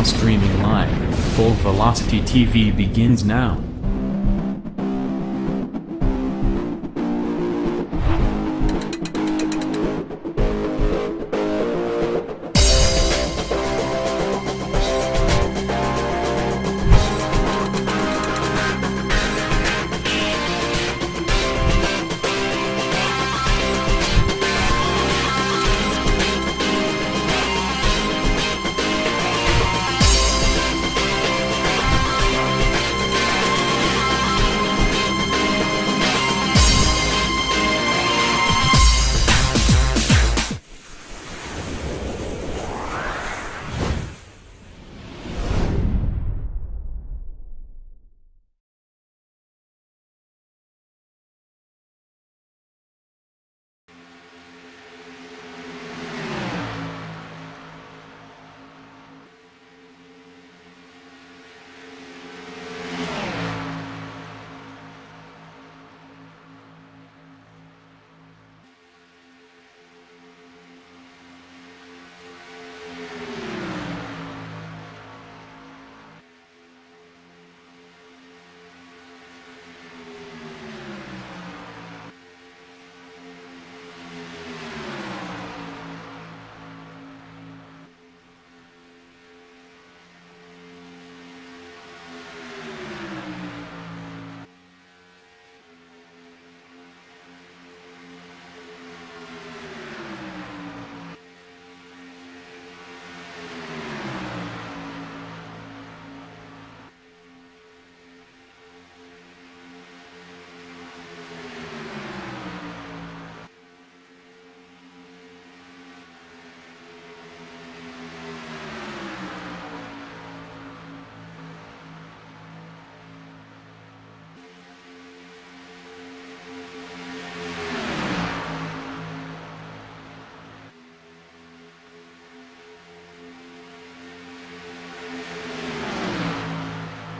Streaming live, Full Velocity TV begins now.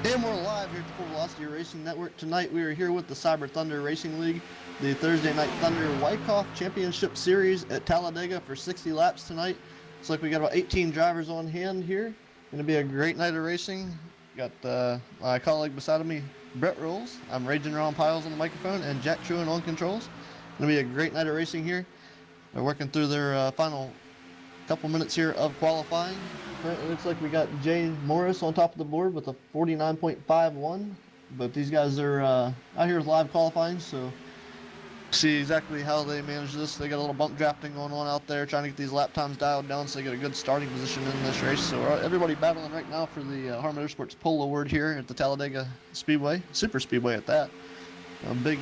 And we're live here at the Full Velocity Racing Network. Tonight we are here with the Cyber Thunder Racing League, the Thursday Night Thunder Wyckoff Championship Series at Talladega for 60 laps tonight. Looks like we got about 18 drivers on hand here. Going to be a great night of racing. Got my colleague beside of me, Brett Rolls. I'm Raging Ron Piles on the microphone and Jack Truan on controls. Going to be a great night of racing here. They're working through their final couple minutes here of qualifying. It looks like we got Jay Morris on top of the board with a 49.51, but these guys are out here with live qualifying, so see exactly how they manage this. They got a little bump drafting going on out there, trying to get these lap times dialed down so they get a good starting position in this race. So everybody battling right now for the Harman Motorsports Pole Award here at the Talladega Speedway, Super Speedway at that. A big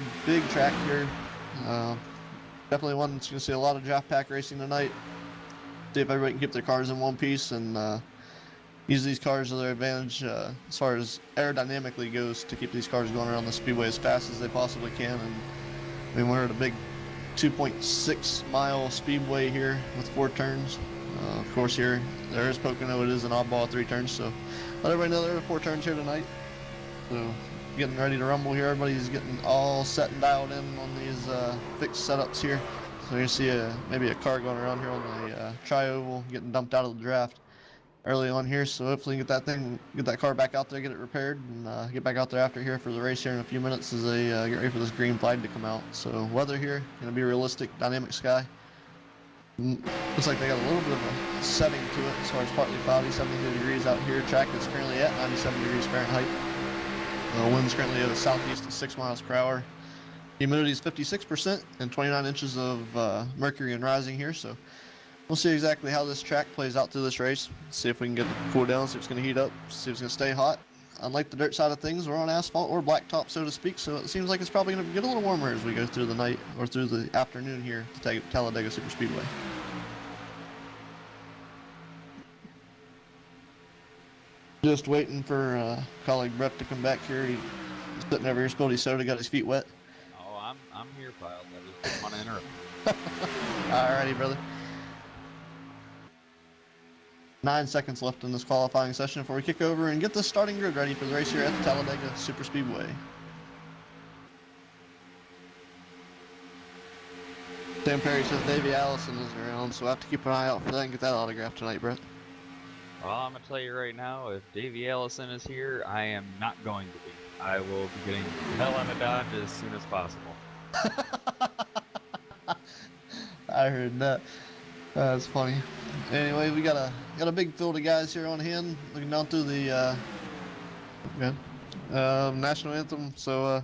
track here. Definitely one that's going to see a lot of draft pack racing tonight. See if everybody can keep their cars in one piece and use these cars to their advantage as far as aerodynamically goes to keep these cars going around the speedway as fast as they possibly can. And I mean, we're at a big 2.6 mile speedway here with 4 turns. Of course, here there is Pocono. It is an oddball 3 turns, so let everybody know there are 4 turns here tonight. So getting ready to rumble here. Everybody's getting all set and dialed in on these fixed setups here. So you see maybe a car going around here on the tri-oval getting dumped out of the draft early on here. So hopefully get that car back out there, get it repaired, and get back out there after here for the race here in a few minutes as they get ready for this green flag to come out. So weather here going to be realistic, dynamic sky. Looks like they got a little bit of a setting to it as far as partly cloudy, 72 degrees out here. Track is currently at 97 degrees Fahrenheit. The wind's currently at a southeast at 6 miles per hour. Humidity is 56% and 29 inches of mercury and rising here, so we'll see exactly how this track plays out through this race. See if we can get it to cool down, see if it's going to heat up, see if it's going to stay hot. Unlike the dirt side of things, we're on asphalt or blacktop, so to speak, so it seems like it's probably going to get a little warmer as we go through the night or through the afternoon here to Talladega Super Speedway. Just waiting for colleague Brett to come back here. He's sitting over here, spilled his soda, got his feet wet. I'm here, Piles. I just didn't want to interrupt. Alrighty, brother. 9 seconds left in this qualifying session before we kick over and get the starting grid ready for the race here at the Talladega Super Speedway. Sam Perry says Davey Allison isn't around, so we'll have to keep an eye out for that and get that autograph tonight, Brett. Well, I'm going to tell you right now, if Davey Allison is here, I am not going to be. I will be getting the hell out of Dodge as soon as possible. I heard that. That's funny. Anyway, we got a big field of guys here on hand, looking down through the national anthem. So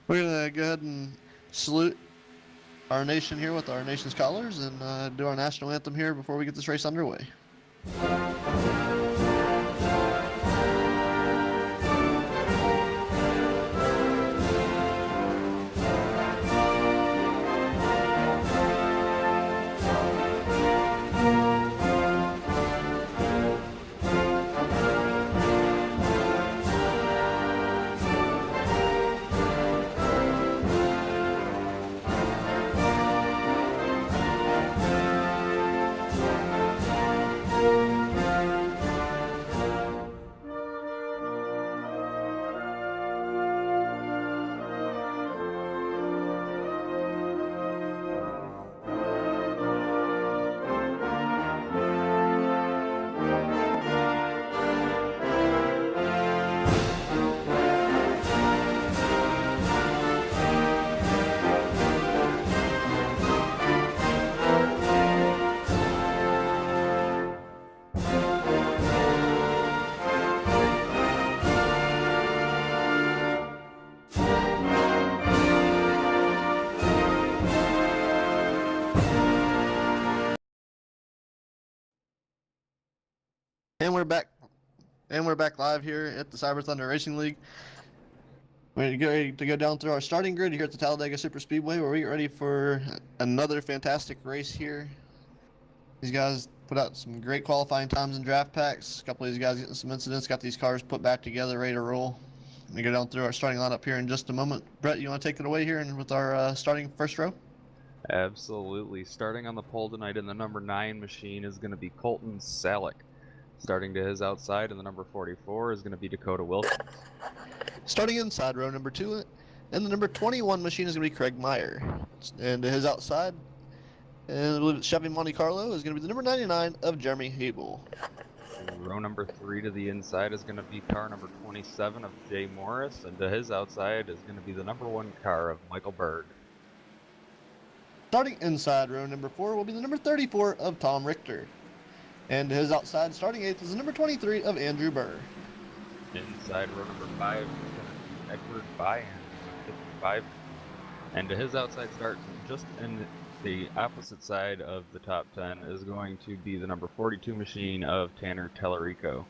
we're gonna go ahead and salute our nation here with our nation's colors and do our national anthem here before we get this race underway. And we're back. And we're back live here at the Cyber Thunder Racing League. We're ready to go down through our starting grid here at the Talladega Super Speedway, where we get ready for another fantastic race here. These guys put out some great qualifying times in draft packs. A couple of these guys getting some incidents, got these cars put back together, ready to roll. We go down through our starting lineup here in just a moment. Brett, you want to take it away here and with our starting first row? Absolutely. Starting on the pole tonight in the number 9 machine is going to be Colton Salick. Starting to his outside in the number 44 is going to be Dakota Wilkins. Starting inside row number 2, and the number 21 machine is going to be Craig Meyer. And to his outside, and I believe it's Chevy Monte Carlo, is going to be the number 99 of Jeremy Habel. Row number 3 to the inside is going to be car number 27 of Jay Morris, and to his outside is going to be the number 1 car of Michael Berg. Starting inside row number 4 will be the number 34 of Tom Richter. And to his outside, starting 8th, is the number 23 of Andrew Burr. Inside row number 5 is going to be Edward Byan, 55. And to his outside start, just in the opposite side of the top 10, is going to be the number 42 machine of Tanner Tellerico.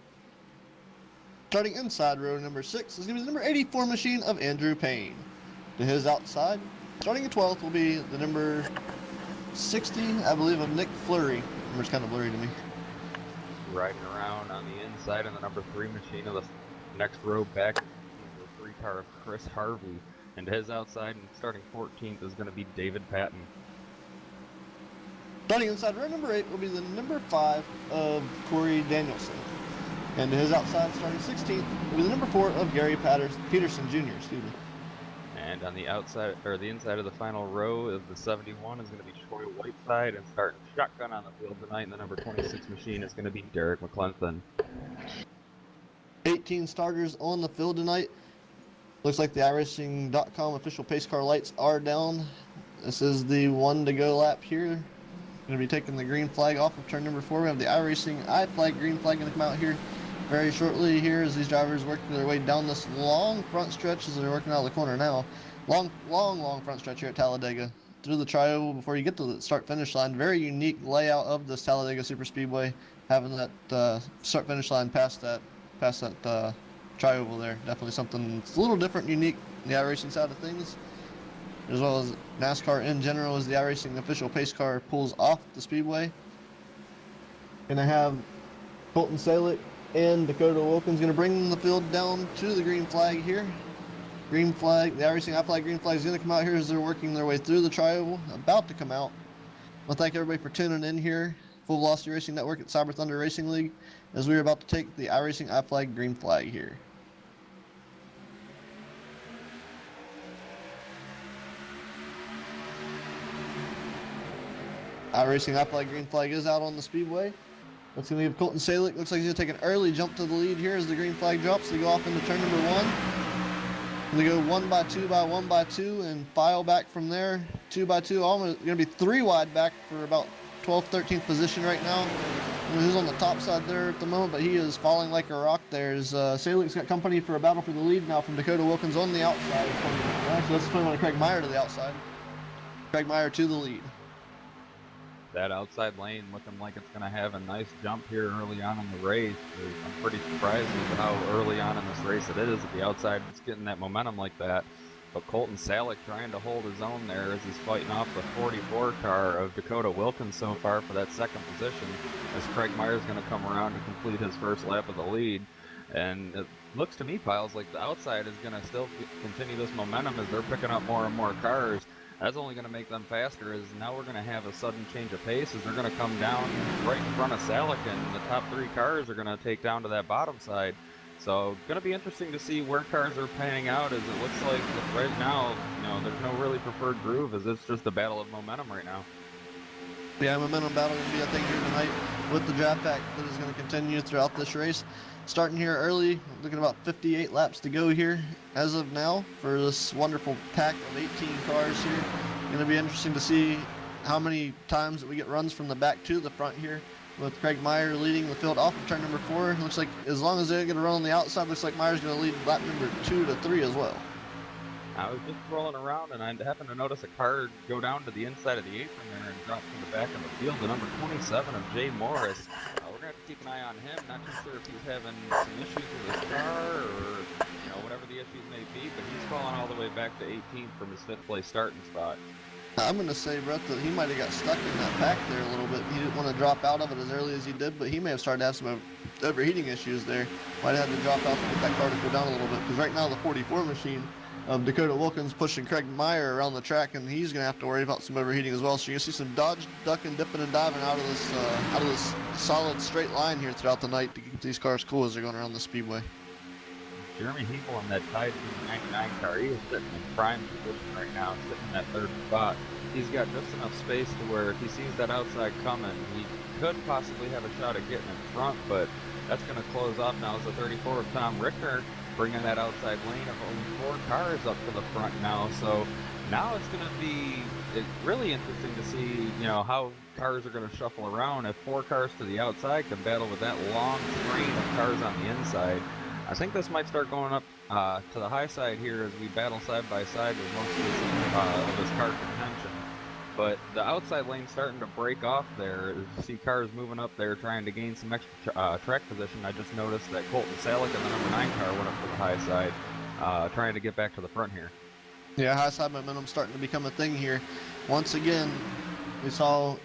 Starting inside row number 6 is going to be the number 84 machine of Andrew Payne. To his outside, starting at 12th, will be the number 60, I believe, of Nick Fleury. Number's kind of blurry to me. Riding around on the inside in the number 3 machine of the next row back, the 3 car of Chris Harvey. And to his outside and starting 14th is going to be David Patton. Starting inside row number 8 will be the number 5 of Corey Danielson. And to his outside, starting 16th, will be the number 4 of Gary Peterson Jr. Excuse me. And on the outside, or the inside of the final row of the 71 is going to be Troy Whiteside, and starting shotgun on the field tonight in the number 26 machine is going to be Derek McClenson. 18 starters on the field tonight. Looks like the iRacing.com official pace car lights are down. This is the 1 to go lap here. Going to be taking the green flag off of turn number 4. We have the iRacing I flag, green flag going to come out here very shortly here as these drivers work their way down this long front stretch as they're working out of the corner now. Long front stretch here at Talladega. Through the tri-oval before you get to the start-finish line. Very unique layout of this Talladega Super Speedway, having that start-finish line past that tri-oval there. Definitely something that's a little different, unique in the iRacing side of things, as well as NASCAR in general, as the iRacing official pace car pulls off the speedway. Gonna have Colton Salick and Dakota Wilkins gonna bring the field down to the green flag here. Green flag, the iRacing I flag green flag is gonna come out here as they're working their way through the tri-oval, about to come out. I want to thank everybody for tuning in here. Full Velocity Racing Network at Cyber Thunder Racing League, as we are about to take the iRacing I flag green flag here. iRacing I flag green flag is out on the speedway. That's going to give Colton Salick. Looks like he's going to take an early jump to the lead here as the green flag drops. They go off into turn number 1. And they go 1 by 2 by 1 by 2 and file back from there. 2 by 2. Almost going to be 3 wide back for about 12th, 13th position right now. He's on the top side there at the moment, but he is falling like a rock there. Salick's got company for a battle for the lead now from Dakota Wilkins on the outside. Actually, let's put him on Craig Meyer to the outside. Craig Meyer to the lead. That outside lane looking like it's going to have a nice jump here early on in the race. I'm pretty surprised with how early on in this race it is at the outside. It's getting that momentum like that. But Colton Salick trying to hold his own there as he's fighting off the 44 car of Dakota Wilkins so far for that second position, as Craig Meyer's going to come around to complete his first lap of the lead. And it looks to me, Piles, like the outside is going to still continue this momentum as they're picking up more and more cars. That's only going to make them faster, as now we're going to have a sudden change of pace as they're going to come down right in front of Salick, and the top 3 cars are going to take down to that bottom side. So going to be interesting to see where cars are panning out, as it looks like right now, there's no really preferred groove, as it's just a battle of momentum right now. Yeah, momentum battle going to be a thing here tonight with the draft pack that is going to continue throughout this race. Starting here early, looking at about 58 laps to go here as of now for this wonderful pack of 18 cars here. Going to be interesting to see how many times that we get runs from the back to the front here, with Craig Meyer leading the field off of turn number 4. Looks like as long as they get a run on the outside, looks like Meyer's going to lead lap number 2 to 3 as well. I was just rolling around and I happened to notice a car go down to the inside of the apron there and drop from the back of the field. The number 27 of Jay Morris. We're going to have to keep an eye on him. Not too sure if he's having some issues with his car or whatever the issues may be, but he's falling all the way back to 18th from his 5th place starting spot. I'm going to say, Brett, that he might have got stuck in that pack there a little bit. He didn't want to drop out of it as early as he did, but he may have started to have some overheating issues there. Might have had to drop out to get that car to go down a little bit, because right now the 44 machine Dakota Wilkins pushing Craig Meyer around the track, and he's going to have to worry about some overheating as well. So you're going to see some dodge, ducking, dipping, and diving out of this solid straight line here throughout the night to keep these cars cool as they're going around the speedway. Jeremy Hinkle in that tied 99 car, he is sitting in prime position right now, sitting in that third spot. He's got just enough space to where if he sees that outside coming, he could possibly have a shot at getting in front, but that's going to close off now as the 34 of Tom Richter bringing that outside lane of only 4 cars up to the front now. So now it's going to be really interesting to see, how cars are going to shuffle around. If 4 cars to the outside can battle with that long train of cars on the inside, I think this might start going up to the high side here as we battle side by side with most of this car contention. But the outside lane's starting to break off there. As you see cars moving up there trying to gain some extra track position. I just noticed that Colton Salick in the number 9 car went up to the high side, trying to get back to the front here. Yeah, high side momentum starting to become a thing here. Once again, we saw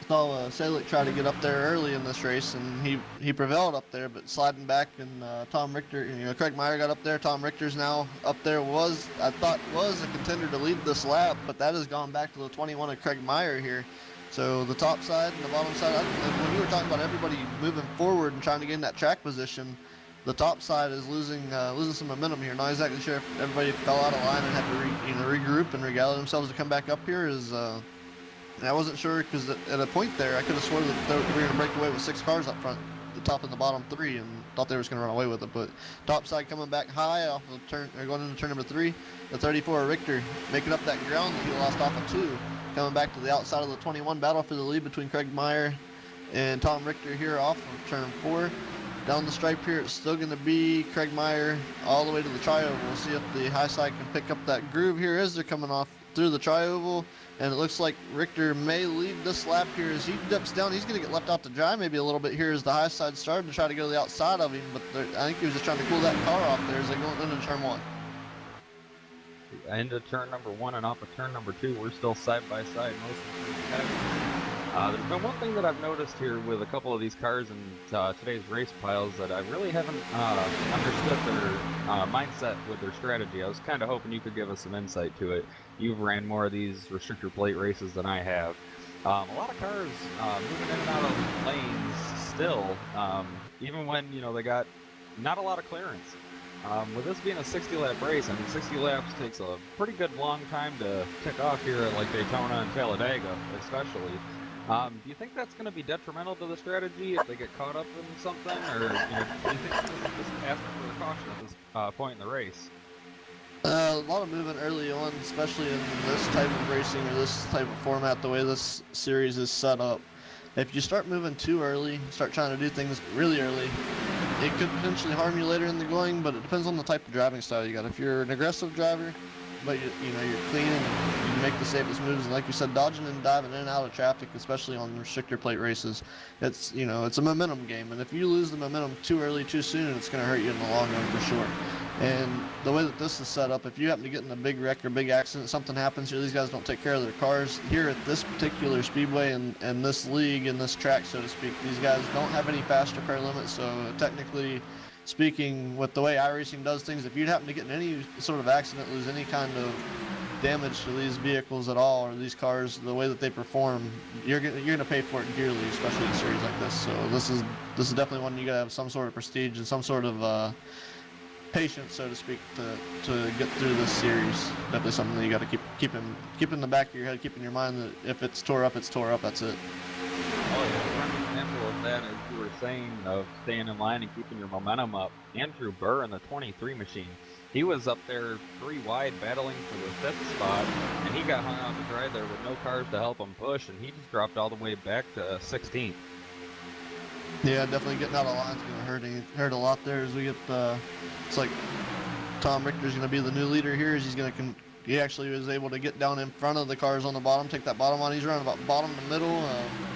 Salick try to get up there early in this race, and he prevailed up there, but sliding back, and Tom Richter, Craig Meyer got up there. Tom Richter's now up there. I thought was a contender to lead this lap, but that has gone back to the 21 of Craig Meyer here. So the top side and the bottom side, when you were talking about everybody moving forward and trying to gain that track position, the top side is losing some momentum here. Not exactly sure if everybody fell out of line and had to regroup and regather themselves to come back up here. I wasn't sure because at a point there, I could have sworn that we were going to break away with 6 cars up front, the top and the bottom 3, and thought they were just going to run away with it. But top side coming back high off of turn, or going into turn number 3, the 34 Richter making up that ground that he lost off of 2, coming back to the outside of the 21, battle for the lead between Craig Meyer and Tom Richter here off of turn 4. Down the stripe here, it's still going to be Craig Meyer all the way to the tri-oval. We'll see if the high side can pick up that groove here as they're coming off through the tri-oval. And it looks like Richter may lead this lap here as he dips down. He's going to get left out to dry maybe a little bit here as the high side started to try to go to the outside of him. But I think he was just trying to cool that car off there as they go into turn 1. Into turn number 1 and off of turn number 2, we're still side by side most of the time. There's been one thing that I've noticed here with a couple of these cars in today's race piles that I really haven't understood their mindset with their strategy. I was kind of hoping you could give us some insight to it. You've ran more of these restrictor plate races than I have. A lot of cars moving in and out of lanes still, even when they got not a lot of clearance. With this being a 60-lap race, 60 laps takes a pretty good long time to tick off here at like Daytona and Talladega, especially. Do you think that's going to be detrimental to the strategy if they get caught up in something, or do you think this is just asking for a caution at this point in the race? A lot of movement early on, especially in this type of racing or this type of format, the way this series is set up. If you start moving too early, start trying to do things really early, it could potentially harm you later in the going, but it depends on the type of driving style you got. If you're an aggressive driver, but you're clean and you make the safest moves, and like you said, dodging and diving in and out of traffic, especially on restrictor plate races, it's a momentum game, and if you lose the momentum too early, too soon, it's going to hurt you in the long run for sure. And the way that this is set up, if you happen to get in a big wreck or big accident, something happens here, these guys don't take care of their cars. Here at this particular speedway and this league and this track, so to speak, these guys don't have any fast repair limits, so technically speaking, with the way iRacing does things, if you'd happen to get in any sort of accident, lose any kind of damage to these vehicles at all, or these cars, the way that they perform, you're gonna pay for it dearly, especially in a series like this. So this is definitely one you gotta have some sort of prestige and some sort of patience, so to speak, to get through this series. Definitely something that you got to keep in the back of your head, keep in your mind that if it's tore up, it's tore up. That's it. Oh yeah, one example of that, as you were saying, of staying in line and keeping your momentum up. Andrew Burr in the 23 machine, he was up there 3 wide battling for the 5th spot, and he got hung out to dry there with no cars to help him push, and he just dropped all the way back to 16th. Yeah, definitely getting out of line is going to hurt a lot there as we get it's like Tom Richter's going to be the new leader here as he actually was able to get down in front of the cars on the bottom, take that bottom on. He's running about bottom to middle.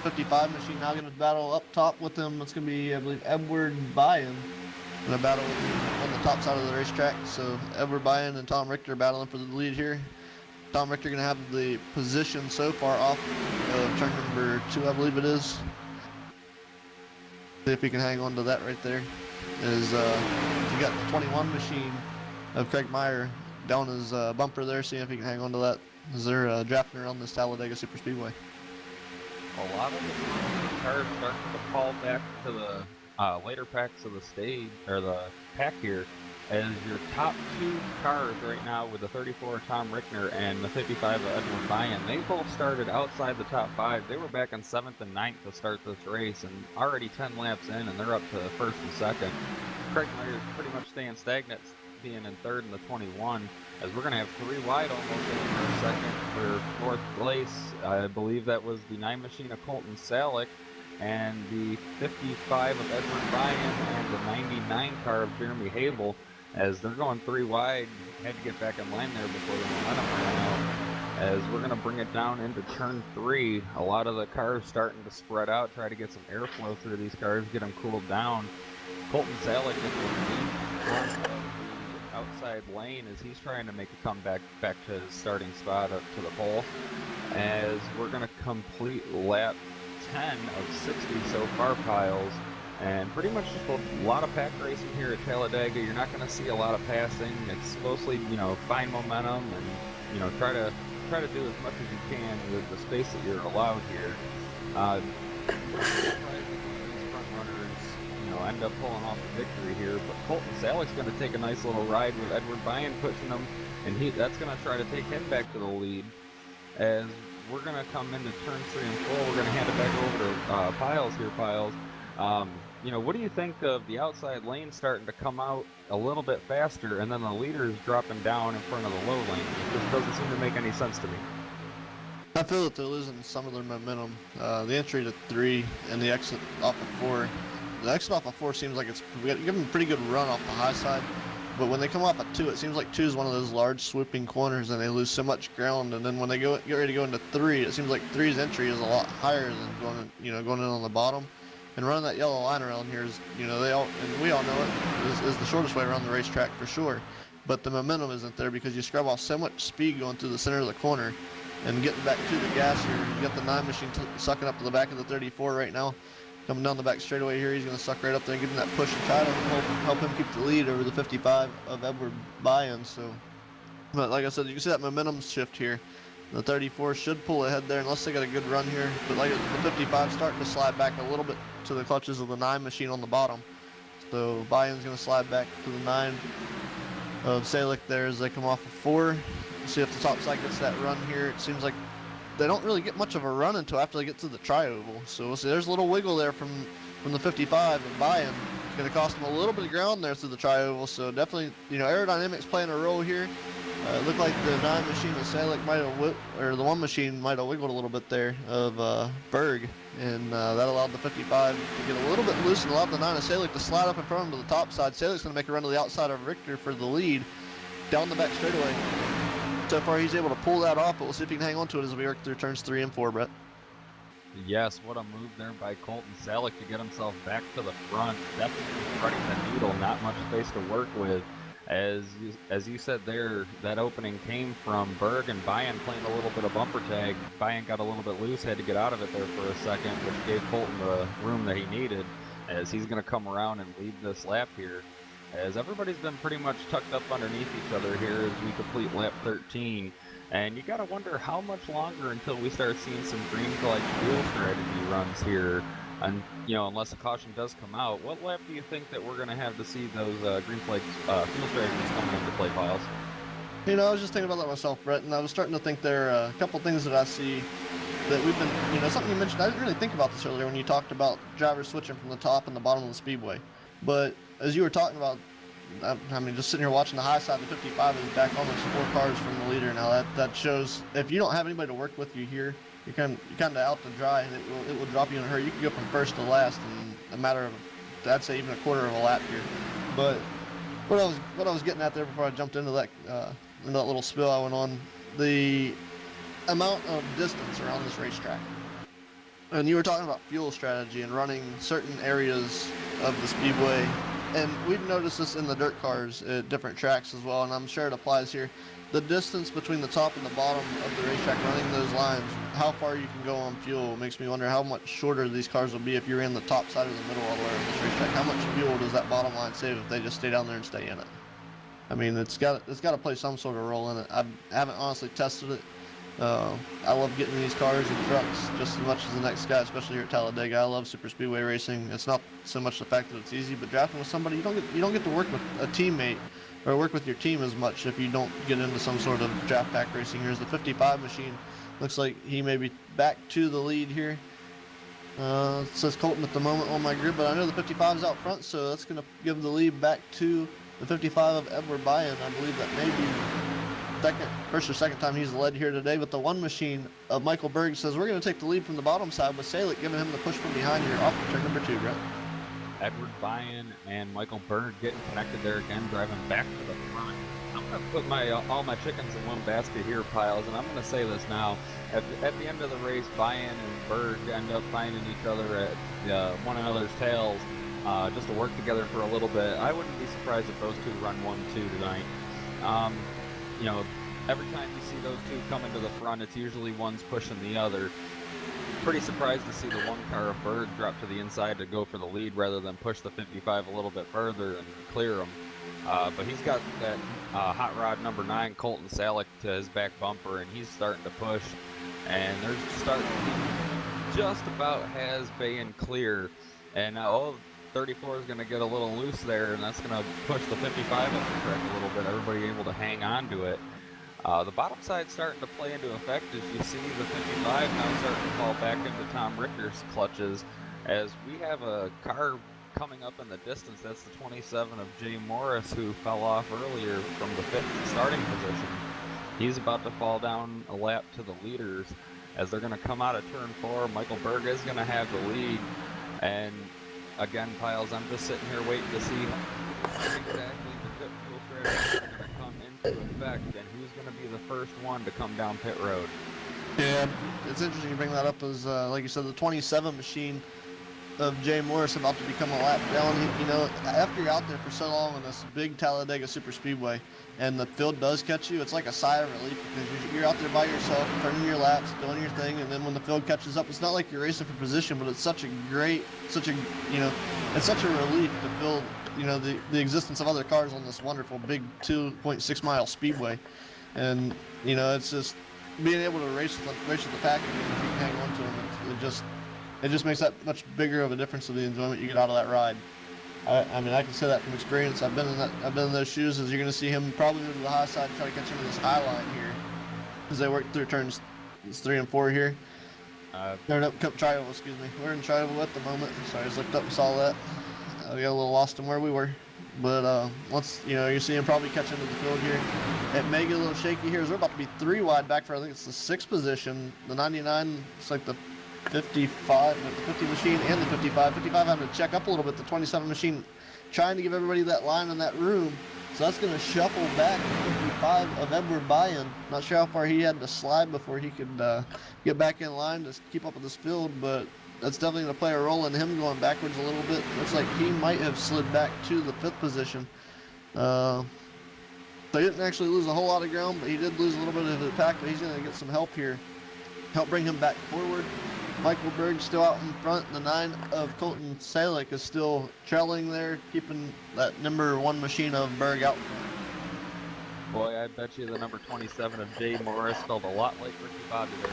55 machine now going to battle up top with him. It's going to be, I believe, Edward Byen going to battle with him on the top side of the racetrack. So Edward Byen and Tom Richter battling for the lead here. Tom Richter going to have the position so far off of turn number 2, I believe it is. See if he can hang on to that right there. You got the 21 machine of Craig Meyer down his bumper there, seeing if he can hang on to that as they're drafting around this Talladega Superspeedway. A lot of the cars starting to fall back to the later packs of the stage, or the pack here, as your top two cars right now with the 34 Tom Rickner and the 55 of Edward Byan, they both started outside the top 5. They were back in 7th and 9th to start this race, and already 10 laps in, and they're up to 1st and 2nd. Craig Meyer's pretty much staying stagnant, being in 3rd in the 21, as we're going to have 3 wide almost in for 2nd for 4th place. I believe that was the 9 machine of Colton Salick, and the 55 of Edward Byan and the 99 car of Jeremy Habel, as they're going 3 wide. Had to get back in line there before the momentum ran out. As we're going to bring it down into turn 3, a lot of the cars starting to spread out, try to get some airflow through these cars, get them cooled down. Colton Salick in the lead of the outside lane as he's trying to make a comeback back to his starting spot up to the pole. As we're going to complete lap 10 of 60 so far, Piles. And pretty much just a lot of pack racing here at Talladega. You're not going to see a lot of passing. It's mostly, find momentum and, try to do as much as you can with the space that you're allowed here. These front runners, end up pulling off the victory here. But Colton Salick's going to take a nice little ride with Edward Byan pushing him, and that's going to try to take him back to the lead. As we're going to come into turn 3 and 4, we're going to hand it back over to Piles here, Piles. What do you think of the outside lane starting to come out a little bit faster, and then the leaders dropping down in front of the low lane? It just doesn't seem to make any sense to me. I feel that they're losing some of their momentum. The entry to 3 and the exit off of 4. The exit off of 4 seems like it's giving them a pretty good run off the high side, but when they come off of 2, it seems like 2 is one of those large swooping corners, and they lose so much ground. And then when they get ready to go into 3, it seems like 3's entry is a lot higher than going in on the bottom. And running that yellow line around here is, we all know it, is the shortest way around the racetrack for sure. But the momentum isn't there because you scrub off so much speed going through the center of the corner and getting back to the gas here. You got the 9 machine sucking up to the back of the 34 right now. Coming down the back straightaway here, he's going to suck right up there and give him that push and try to help him keep the lead over the 55 of Edward Byan. So, but like I said, you can see that momentum shift here. The 34 should pull ahead there unless they got a good run here. But like the 55 starting to slide back a little bit to the clutches of the 9 machine on the bottom. So Byan's going to slide back to the 9 of Salick there as they come off of 4. See if the top side gets that run here. It seems like they don't really get much of a run until after they get to the tri-oval. So we'll see. There's a little wiggle there from the 55 and Byan. It's going to cost them a little bit of ground there through the tri-oval. So definitely, aerodynamics playing a role here. It looked like the 9 machine of Salick might have, or the 1 machine might have wiggled a little bit there of Berg, and that allowed the 55 to get a little bit loose and allowed the 9 of Salick to slide up in front of him to the top side. Salick's going to make a run to the outside of Richter for the lead down the back straightaway. So far, he's able to pull that off, but we'll see if he can hang on to it as we work through turns 3 and 4, Brett. Yes, what a move there by Colton Salick to get himself back to the front. Definitely threading the needle, not much space to work with. As you said there, that opening came from Berg and Byan playing a little bit of bumper tag. Byan got a little bit loose, had to get out of it there for a second, which gave Colton the room that he needed, as he's going to come around and lead this lap here. As everybody's been pretty much tucked up underneath each other here as we complete lap 13. And you got to wonder how much longer until we start seeing some green flag fuel strategy runs here. And, unless a caution does come out, what lap do you think that we're going to have to see those green flag fuel strategies coming into play, Piles? I was just thinking about that myself, Brett, and I was starting to think there are a couple things that I see that we've been, something you mentioned. I didn't really think about this earlier when you talked about drivers switching from the top and the bottom of the speedway. But as you were talking about, just sitting here watching the high side, the 55 is back almost 4 cars from the leader now. That shows if you don't have anybody to work with you here, you're kind of out to dry, and it will drop you in a hurry. You can go from first to last in a matter of, I'd say, even a quarter of a lap here. But what I was getting at there before I jumped into that little spill I went on, the amount of distance around this racetrack. And you were talking about fuel strategy and running certain areas of the speedway. And we've noticed this in the dirt cars at different tracks as well, and I'm sure it applies here. The distance between the top and the bottom of the racetrack, running those lines, how far you can go on fuel, makes me wonder how much shorter these cars will be if you're in the top side of the middle all the way around this racetrack. How much fuel does that bottom line save if they just stay down there and stay in it? I mean, it's got to play some sort of role in it. I haven't honestly tested it. I love getting in these cars and trucks just as much as the next guy, especially here at Talladega. I love super speedway racing. It's not so much the fact that it's easy, but drafting with somebody, you don't get to work with a teammate or work with your team as much if you don't get into some sort of draft pack racing. Here's the 55 machine. Looks like he may be back to the lead here. It says Colton at the moment on my grid, but I know the 55 is out front, so that's going to give the lead back to the 55 of Edward Byan. I believe that may be first or second time he's led here today. But the one machine of Michael Berg says we're going to take the lead from the bottom side with Salick giving him the push from behind here off of turn number 2, Brett. Edward Byan and Michael Berg getting connected there again, driving back to the front. I'm going to put all my chickens in one basket here, Piles, and I'm going to say this now. At the end of the race, Byan and Berg end up finding each other at one another's tails just to work together for a little bit. I wouldn't be surprised if those two run 1-2 tonight. You know, every time you see those two come into the front, it's usually one's pushing the other. Pretty surprised to see the one car of Berg drop to the inside to go for the lead rather than push the 55 a little bit further and clear him. But he's got that hot rod number 9, Colton Salick, to his back bumper, and he's starting to push. And they're starting to be just about has-bay and clear. And 34 is going to get a little loose there, and that's going to push the 55 up the track a little bit. Everybody able to hang on to it. The bottom side's starting to play into effect as you see the 55 now starting to fall back into Tom Richter's clutches, as we have a car coming up in the distance. That's the 27 of Jay Morris, who fell off earlier from the 5th starting position. He's about to fall down a lap to the leaders as they're going to come out of turn 4. Michael Berg is going to have the lead, and again, Piles, I'm just sitting here waiting to see exactly the pit fuel strategy is going to come into effect and who's going to be the first one to come down pit road. Yeah, it's interesting you bring that up as, like you said, the 27 machine of Jay Morris about to become a lap down. You know, after you're out there for so long on this big Talladega super speedway and the field does catch you, it's like a sigh of relief because you're out there by yourself, turning your laps, doing your thing, and then when the field catches up, it's not like you're racing for position, but it's such a, you know, it's such a relief to feel, you know, the existence of other cars on this wonderful big 2.6 mile speedway. And, you know, it's just being able to race with the pack and if you can hang on to them, it just makes that much bigger of a difference of the enjoyment you get out of that ride. I mean, I can say that from experience. I've been in those shoes. As you're going to see him probably move to the high side and try to catch him in this high line here as they work through turns 3 and 4 here. They're in tri-oval, excuse me. We're in tri-oval at the moment. Sorry, I just looked up and saw that. We got a little lost in where we were. But once, you know, you see him probably catch into the field here. It may get a little shaky here as we're about to be 3 wide back for, I think it's the 6th position. The 99, it's like the 55, the 50 machine and the 55. 55 having to check up a little bit. The 27 machine trying to give everybody that line in that room. So that's going to shuffle back the 55 of Edward Byan. Not sure how far he had to slide before he could get back in line to keep up with this field, but that's definitely going to play a role in him going backwards a little bit. Looks like he might have slid back to the 5th position. So he didn't actually lose a whole lot of ground, but he did lose a little bit of the pack, but he's going to get some help here. Help bring him back forward. Michael Berg still out in front. The 9 of Colton Salick is still trailing there, keeping that number 1 machine of Berg out front. Boy, I bet you the number 27 of Jay Morris felt a lot like Ricky Bobby there.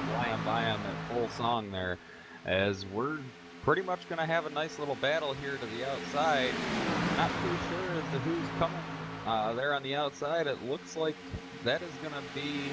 Flying by on that full song there, as we're pretty much going to have a nice little battle here to the outside. Not too sure as to who's coming there on the outside. It looks like that is going to be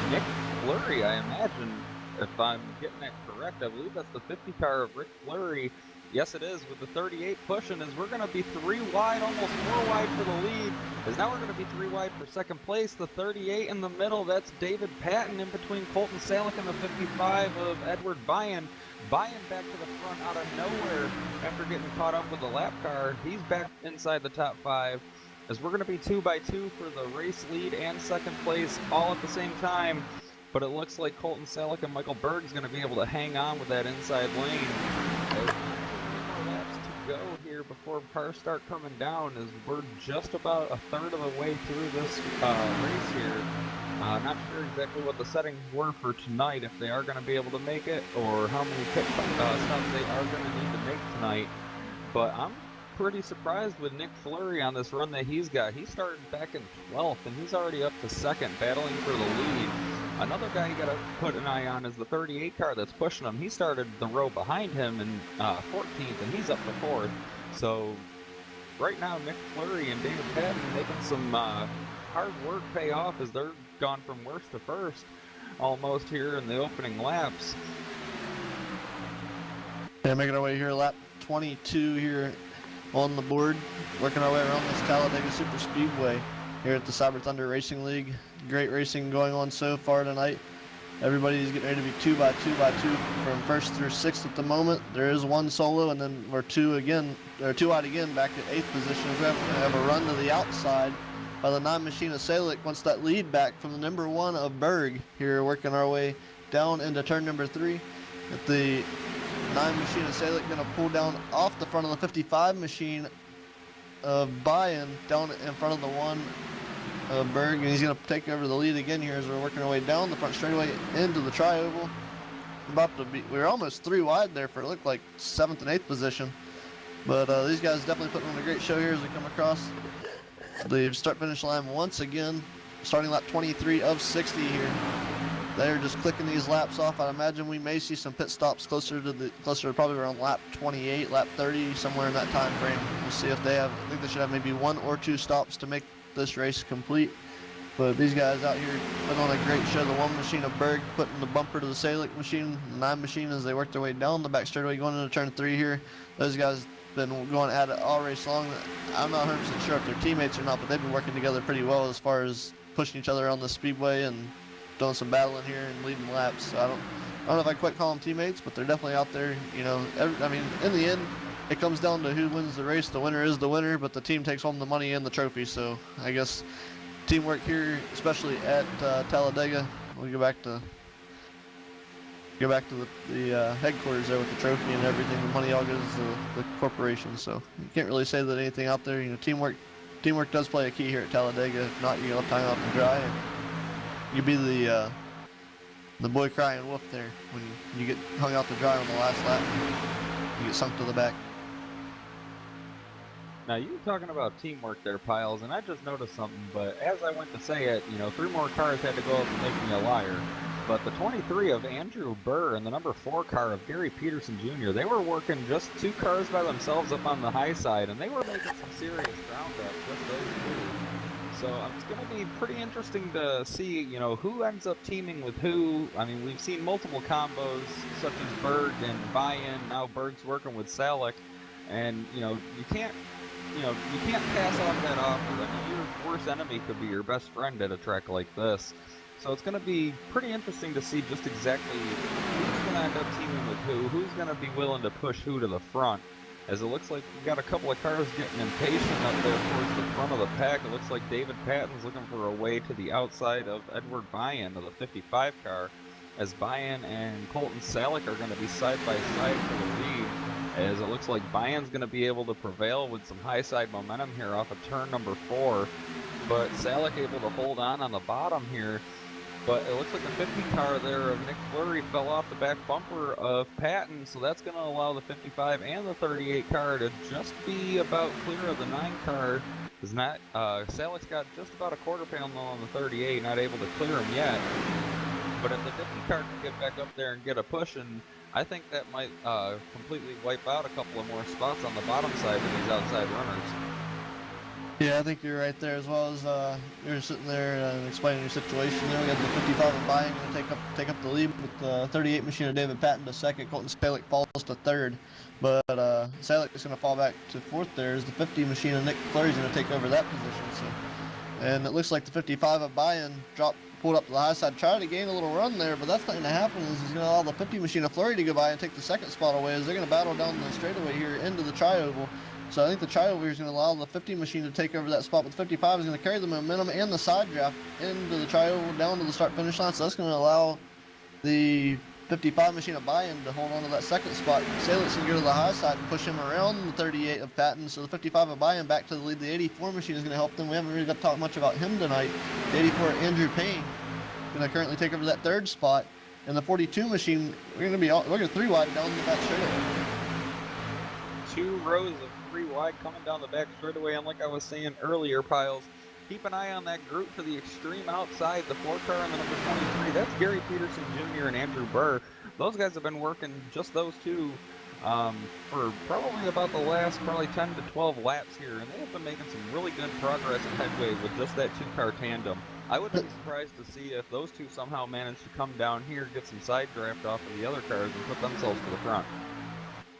Nick Fleury, I imagine, if I'm getting that correct. I believe that's the 50 car of Rick Fleury. Yes, it is, with the 38 pushing, as we're going to be 3 wide, almost 4 wide for the lead, as now we're going to be 3 wide for second place. The 38 in the middle, that's David Patton in between Colton Salick and the 55 of Edward Byan. Byan back to the front out of nowhere after getting caught up with the lap car. He's back inside the top 5. As we're going to be 2 by 2 for the race lead and second place all at the same time. But it looks like Colton Salick and Michael Berg is going to be able to hang on with that inside lane. There's 3 more laps to go here before cars start coming down, as we're just about a third of the way through this race here. Not sure exactly what the settings were for tonight, if they are going to be able to make it, or how many pit stops they are going to need to make tonight. But I'm pretty surprised with Nick Fleury on this run that he's got. He started back in 12th, and he's already up to 2nd, battling for the lead. Another guy you got to put an eye on is the 38 car that's pushing him. He started the row behind him in 14th, and he's up to 4th. So right now, Nick Fleury and David Patton making some hard work pay off as they're gone from worst to first almost here in the opening laps. Yeah, making our way here, lap 22 here on the board, working our way around this Talladega Super Speedway here at the Cyber Thunder Racing League. Great racing going on so far tonight. Everybody's getting ready to be 2 by 2 by 2 from 1st through 6th at the moment. There is one solo, and then we're 2 out again, back at 8th position. We're going to have a run to the outside by the 9 machine of Salick. Wants that lead back from the number 1 of Berg here, working our way down into turn number 3. At the 9 machine of Salick going to pull down off the front of the 55 machine of Bayern down in front of the 1 of Berg, and he's going to take over the lead again here as we're working our way down the front straightaway into the tri-oval. We were almost 3 wide there for it looked like 7th and 8th position, but these guys definitely putting on a great show here as we come across the start-finish line once again, starting lap 23 of 60 here. They're just clicking these laps off. I imagine we may see some pit stops closer to probably around lap 28, lap 30, somewhere in that time frame. We'll see if they have. I think they should have maybe 1 or 2 stops to make this race complete. But these guys out here putting on a great show. The 1 machine of Berg putting the bumper to the Salick machine, the 9 machine as they work their way down the back straightaway going into turn 3 here. Those guys been going at it all race long. I'm not 100% sure if they're teammates or not, but they've been working together pretty well as far as pushing each other around the speedway and doing some battling here and leading laps. So I don't know if I quite call them teammates, but they're definitely out there. You know, I mean, in the end, it comes down to who wins the race. The winner is the winner, but the team takes home the money and the trophy. So I guess teamwork here, especially at Talladega. We'll go back to the headquarters there with the trophy and everything. The money all goes to the corporation. So you can't really say that anything out there. You know, teamwork does play a key here at Talladega. If not, you're left hanging out to dry. And you be the boy crying wolf there when you get hung out to dry on the last lap. You get sunk to the back. Now, you were talking about teamwork there, Piles, and I just noticed something, but as I went to say it, you know, 3 more cars had to go up and make me a liar. But the 23 of Andrew Burr and the number 4 car of Gary Peterson Jr., they were working just 2 cars by themselves up on the high side, and they were making some serious ground up, just those 2. So it's going to be pretty interesting to see, you know, who ends up teaming with who. I mean, we've seen multiple combos, such as Berg and Bayern. Now Berg's working with Salick, and, you know, you can't pass off that offer. I mean, your worst enemy could be your best friend at a track like this. So it's going to be pretty interesting to see just exactly who's going to end up teaming with who's going to be willing to push who to the front. As it looks like we've got a couple of cars getting impatient up there towards the front of the pack. It looks like David Patton's looking for a way to the outside of Edward Bayern of the 55 car, as Bayern and Colton Salick are going to be side by side for the lead. As it looks like Bayern's going to be able to prevail with some high side momentum here off of turn number 4, but Salick able to hold on the bottom here. But it looks like the 50 car there of Nick Fleury fell off the back bumper of Patton, so that's going to allow the 55 and the 38 car to just be about clear of the 9 car. Is not Salick's got just about a quarter pound low on the 38, not able to clear him yet. But if the 50 car can get back up there and get a push, and I think that might completely wipe out a couple of more spots on the bottom side of these outside runners. Yeah, I think you're right there, as well as you're sitting there and explaining your situation there. We got the 55 of Bayern going to take up the lead with the 38 machine of David Patton to 2nd. Colton Salick falls to 3rd, but Salick is going to fall back to 4th there as the 50 machine of Nick Fleury is going to take over that position. So, and it looks like the 55 of Bayern pulled up to the high side, tried to gain a little run there, but that's not going to happen. He's going to allow the 50 machine of Fleury to go by and take the 2nd spot away, as they're going to battle down the straightaway here into the tri-oval. So I think the tri-oval is going to allow the 50 machine to take over that spot, but the 55 is going to carry the momentum and the side draft into the tri-oval down to the start-finish line. So that's going to allow the 55 machine of Bayern to hold on to that 2nd spot. Salick's going to go to the high side and push him around the 38 of Patton. So the 55 of Bayern back to the lead. The 84 machine is going to help them. We haven't really got to talk much about him tonight. The 84 Andrew Payne going to currently take over that 3rd spot. And the 42 machine, we're going to 3 wide down the back straightaway. 2 rows of 3 wide coming down the back straightaway. And like I was saying earlier, Piles, keep an eye on that group to the extreme outside, the 4 car and the number 23. That's Gary Peterson Jr. and Andrew Burr. Those guys have been working, just those two, for probably about the last 10 to 12 laps here, and they have been making some really good progress and headway with just that 2-car tandem. I wouldn't be surprised to see if those two somehow manage to come down here, get some side draft off of the other cars, and put themselves to the front.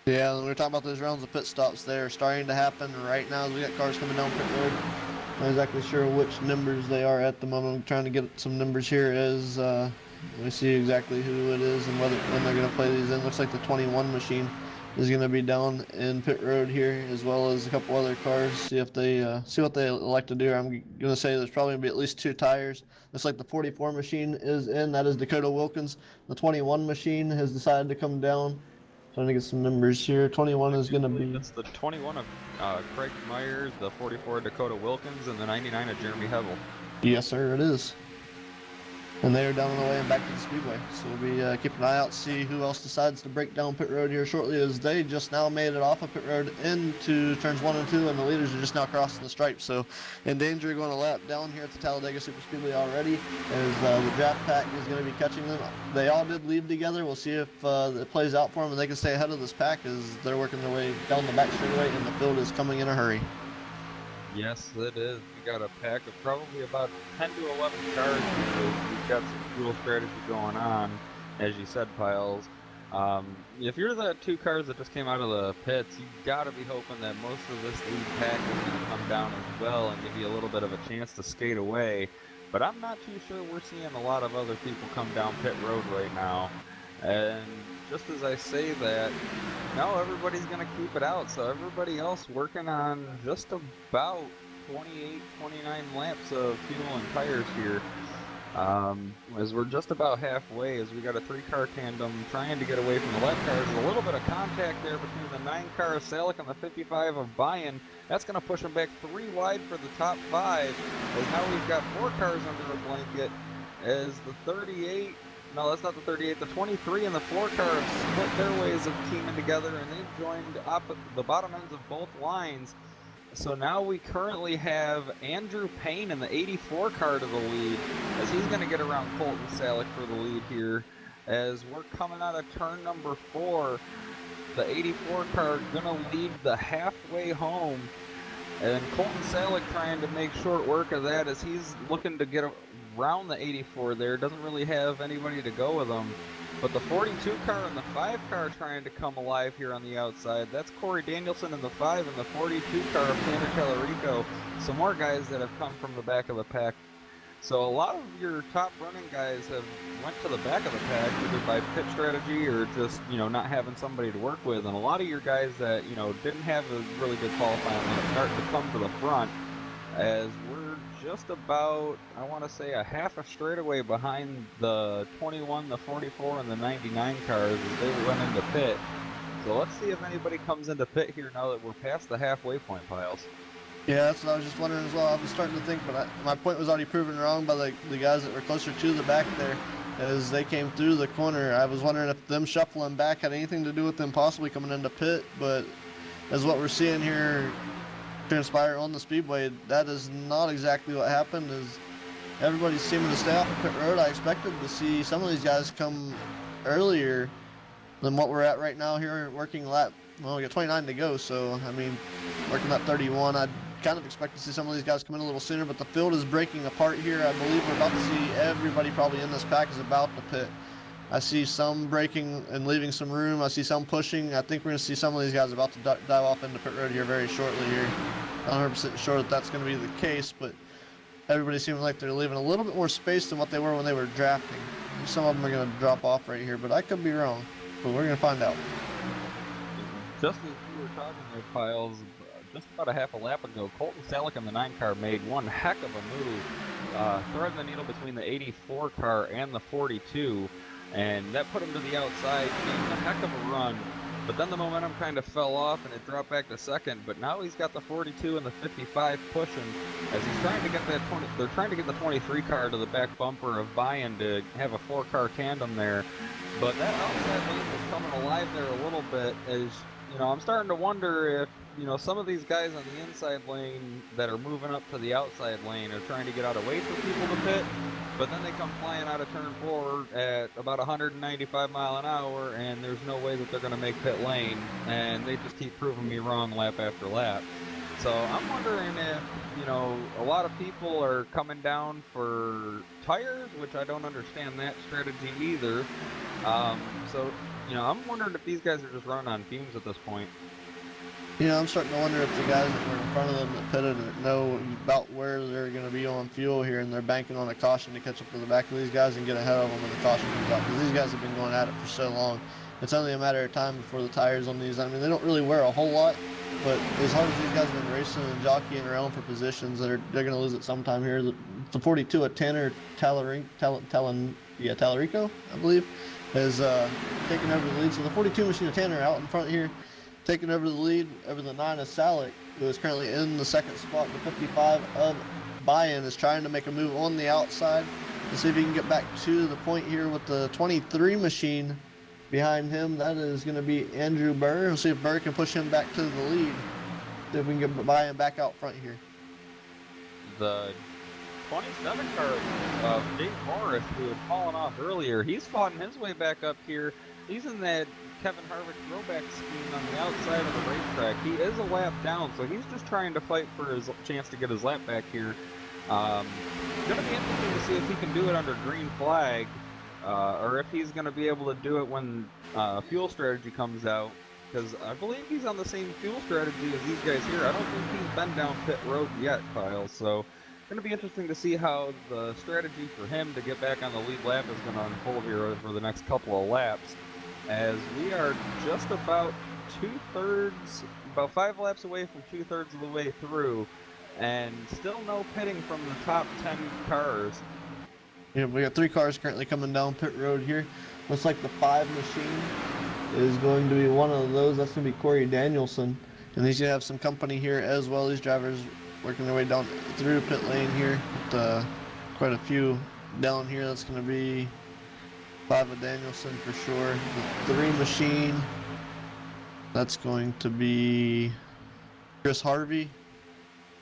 Yeah, we were talking about those rounds of pit stops there starting to happen right now as we got cars coming down pit road. Not exactly sure which numbers they are at the moment. I'm trying to get some numbers here as we see exactly who it is and when they're going to play these in. Looks like the 21 machine is going to be down in pit road here, as well as a couple other cars. See if they see what they like to do. I'm going to say there's probably going to be at least 2 tires. Looks like the 44 machine is in. That is Dakota Wilkins. The 21 machine has decided to come down. Trying to get some numbers here. 21 is going to be... That's the 21 of Craig Myers, the 44 of Dakota Wilkins, and the 99 of Jeremy Hevel. Yes, sir, it is. And they are down on the way and back to the speedway. So we'll be keeping an eye out, see who else decides to break down pit road here shortly, as they just now made it off of pit road into turns 1 and 2, and the leaders are just now crossing the stripe. So in danger of going a lap down here at the Talladega Super Speedway already, as the draft pack is going to be catching them. They all did leave together. We'll see if it plays out for them and they can stay ahead of this pack as they're working their way down the back straightaway and the field is coming in a hurry. Yes, it is. We got a pack of probably about 10 to 11 cars. We've got some dual strategy going on, as you said, Piles. If you're the 2 cars that just came out of the pits, you got to be hoping that most of this lead pack is going to come down as well and give you a little bit of a chance to skate away. But I'm not too sure we're seeing a lot of other people come down pit road right now. And just as I say that, now everybody's going to keep it out, so everybody else working on just about 28, 29 laps of fuel and tires here. As we're just about halfway, as we got a 3-car tandem trying to get away from the left cars. A little bit of contact there between the 9-car of Salick and the 55 of Bayan. That's going to push them back 3 wide for the top 5, as now we've got 4 cars under a blanket, as the 38... No, that's not the 38. The 23 and the 4 car have split their ways of teaming together, and they've joined the bottom ends of both lines. So now we currently have Andrew Payne in the 84 car to the lead, as he's going to get around Colton Salick for the lead here. As we're coming out of turn number 4, the 84 car going to lead the halfway home, and Colton Salick trying to make short work of that as he's looking to get around the 84 there. Doesn't really have anybody to go with him. But the 42 car and the 5 car trying to come alive here on the outside. That's Corey Danielson in the 5 and the 42 car of Tanner Tellerico. Some more guys that have come from the back of the pack. So a lot of your top running guys have went to the back of the pack, either by pit strategy or just, not having somebody to work with. And a lot of your guys that, didn't have a really good qualifying are starting to come to the front, as we're just about, I want to say, a half a straightaway behind the 21, the 44, and the 99 cars as they went into pit. So let's see if anybody comes into pit here now that we're past the halfway point, Piles. Yeah, that's what I was just wondering as well. I was starting to think, but my point was already proven wrong by the guys that were closer to the back there as they came through the corner. I was wondering if them shuffling back had anything to do with them possibly coming into pit, but as what we're seeing here transpire on the speedway, that is not exactly what happened. As everybody's seeming to stay off of pit road, I expected to see some of these guys come earlier than what we're at right now here, working lap. Well, we got 29 to go, so I mean, working lap 31, I'd kind of expect to see some of these guys come in a little sooner, but the field is breaking apart here. I believe we're about to see everybody probably in this pack is about to pit. I see some braking and leaving some room. I see some pushing. I think we're going to see some of these guys about to dive off into pit road here very shortly here. I'm 100% sure that that's going to be the case, but everybody's seeming like they're leaving a little bit more space than what they were when they were drafting. Some of them are going to drop off right here, but I could be wrong, but we're going to find out. Just as you were talking there, Piles, just about a half a lap ago, Colton Salick in the 9 car made one heck of a move, threading the needle between the 84 car and the 42. And that put him to the outside, getting a heck of a run. But then the momentum kind of fell off and it dropped back to second. But now he's got the 42 and the 55 pushing as he's trying to get that 20. They're trying to get the 23 car to the back bumper of Bayan to have a 4-car tandem there. But that outside lane was coming alive there a little bit as I'm starting to wonder if, some of these guys on the inside lane that are moving up to the outside lane are trying to get out of way for people to pit, but then they come flying out of turn 4 at about 195 mile an hour, and there's no way that they're going to make pit lane, and they just keep proving me wrong lap after lap. So I'm wondering if, a lot of people are coming down for tires, which I don't understand that strategy either. So, I'm wondering if these guys are just running on fumes at this point. I'm starting to wonder if the guys that were in front of them that pitted know about where they're going to be on fuel here, and they're banking on a caution to catch up to the back of these guys and get ahead of them when the caution comes out, because these guys have been going at it for so long. It's only a matter of time before the tires on these, I mean, they don't really wear a whole lot, but as hard as these guys have been racing and jockeying around for positions, they're going to lose it sometime here. The 42 at Tanner Tallarico, I believe, has taken over the lead. So the 42 machine of Tanner out in front here, taking over the lead over the 9 of Salick, who is currently in the second spot. The 55 of Buy-In is trying to make a move on the outside to see if he can get back to the point here with the 23 machine behind him. That is going to be Andrew Burr. We'll see if Burr can push him back to the lead. See if we can get Buy-In back out front here. The 27 car of Jake Morris, who had fallen off earlier, he's fought his way back up here. He's in that Kevin Harvick throwback scheme on the outside of the racetrack. He is a lap down, so he's just trying to fight for his chance to get his lap back here. Going to be interesting to see if he can do it under green flag, or if he's going to be able to do it when fuel strategy comes out, because I believe he's on the same fuel strategy as these guys here. I don't think he's been down pit road yet, Kyle, so going to be interesting to see how the strategy for him to get back on the lead lap is going to unfold here over the next couple of laps, as we are just about about 5 laps away from 2/3 of the way through, and still no pitting from the top 10 cars. Yeah, we got 3 cars currently coming down pit road here. Looks like the 5 machine is going to be one of those. That's going to be Corey Danielson, and he's going to have some company here as well. These drivers working their way down through the pit lane here. With, quite a few down here. That's going to be 5 of Danielson for sure. The 3 machine, that's going to be Chris Harvey.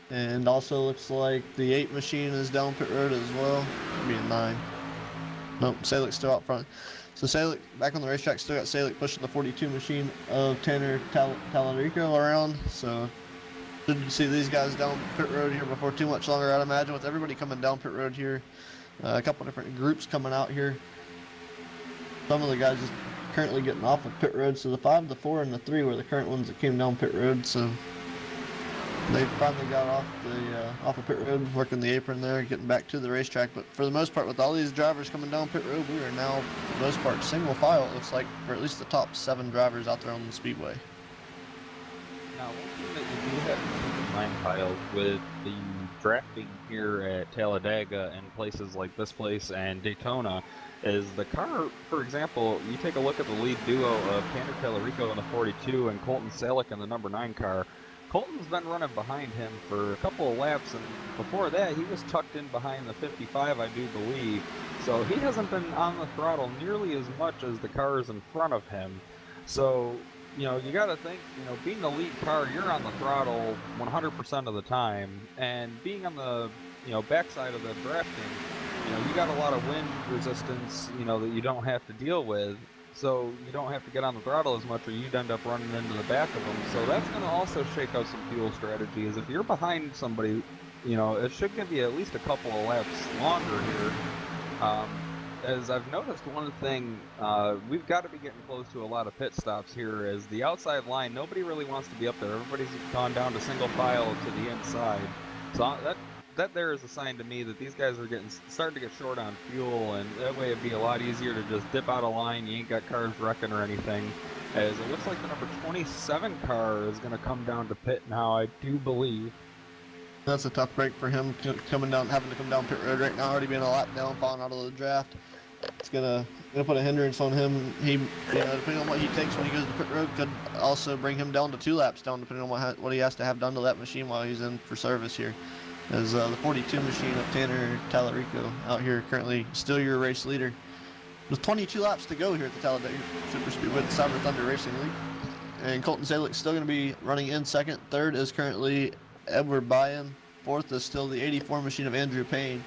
And also looks like the 8 machine is down pit road as well. Maybe a 9. Nope, Salick's still out front. So Salick back on the racetrack, still got Salick pushing the 42 machine of Tanner Tallarico around. So should see these guys down pit road here before too much longer, I'd imagine, with everybody coming down pit road here. A couple different groups coming out here. Some of the guys just currently getting off of pit road. So the 5, the 4, and the 3 were the current ones that came down pit road. So they finally got off of pit road, working the apron there, getting back to the racetrack. But for the most part, with all these drivers coming down pit road, we are now, for the most part, single file, it looks like, for at least the top 7 drivers out there on the speedway. Now, one thing that you do have to keep in mind, Kyle, with the drafting here at Talladega and places like this place and Daytona, is the car, for example, you take a look at the lead duo of Tanner Tallarico in the 42 and Colton Salick in the number 9 car. Colton's been running behind him for a couple of laps, and before that he was tucked in behind the 55, I do believe. So he hasn't been on the throttle nearly as much as the cars in front of him. So, you got to think, being the lead car, you're on the throttle 100% of the time, and being on the, backside of the drafting, you got a lot of wind resistance, that you don't have to deal with. So you don't have to get on the throttle as much, or you'd end up running into the back of them. So that's going to also shake out some fuel strategies. If you're behind somebody, it should give you at least a couple of laps longer here. As I've noticed, one thing, we've got to be getting close to a lot of pit stops here, as the outside line, nobody really wants to be up there. Everybody's gone down to single file to the inside. So that there is a sign to me that these guys are starting to get short on fuel, and that way it'd be a lot easier to just dip out of line. You ain't got cars wrecking or anything, as it looks like the number 27 car is going to come down to pit now, I do believe. That's a tough break for him, having to come down pit road right now, already being a lap down, falling out of the draft. It's gonna put a hindrance on him. He, depending on what he takes when he goes to pit road, could also bring him down to 2 laps down, depending on what he has to have done to that machine while he's in for service here. As the 42 machine of Tanner Tallarico out here currently still your race leader. With 22 laps to go here at the Talladega Super Speedway, the Cyber Thunder Racing League. and Colton Salick's still going to be running in second. Third is currently Edward Byan. Fourth is still the 84 machine of Andrew Payne.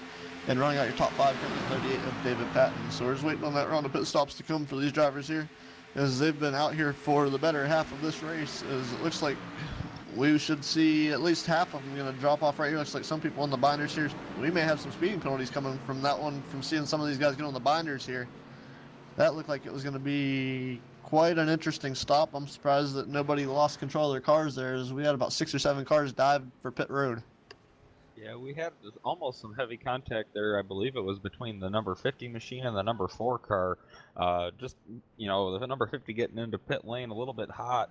And running out your top five currently 38 of David Patton. So we're just waiting on that round of pit stops to come for these drivers here, as they've been out here for the better half of this race. As it looks like we should see at least half of them going to drop off right here. Looks like some people on the binders here. We may have some speeding penalties coming from that one, from seeing some of these guys get on the binders here. That looked like it was going to be quite an interesting stop. I'm surprised that nobody lost control of their cars there, as we had about 6 or 7 cars dive for pit road. Yeah, we had almost some heavy contact there. I believe it was between the number 50 machine and the number 4 car. Just, you know, the number 50 getting into pit lane a little bit hot.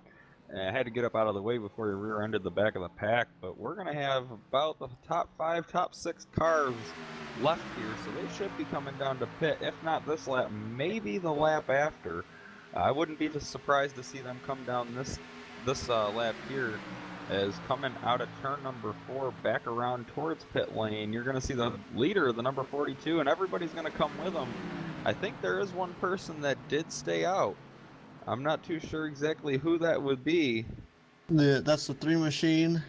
I had to get up out of the way before he rear-ended the back of the pack. But we're going to have about the top 5, top 6 cars left here, so they should be coming down to pit. If not this lap, maybe the lap after. I wouldn't be surprised to see them come down this lap here, as coming out of turn number 4 back around towards pit lane. You're going to see the leader, the number 42, and everybody's going to come with him. I think there is one person that did stay out. I'm not too sure exactly who that would be. That's the 3 machine.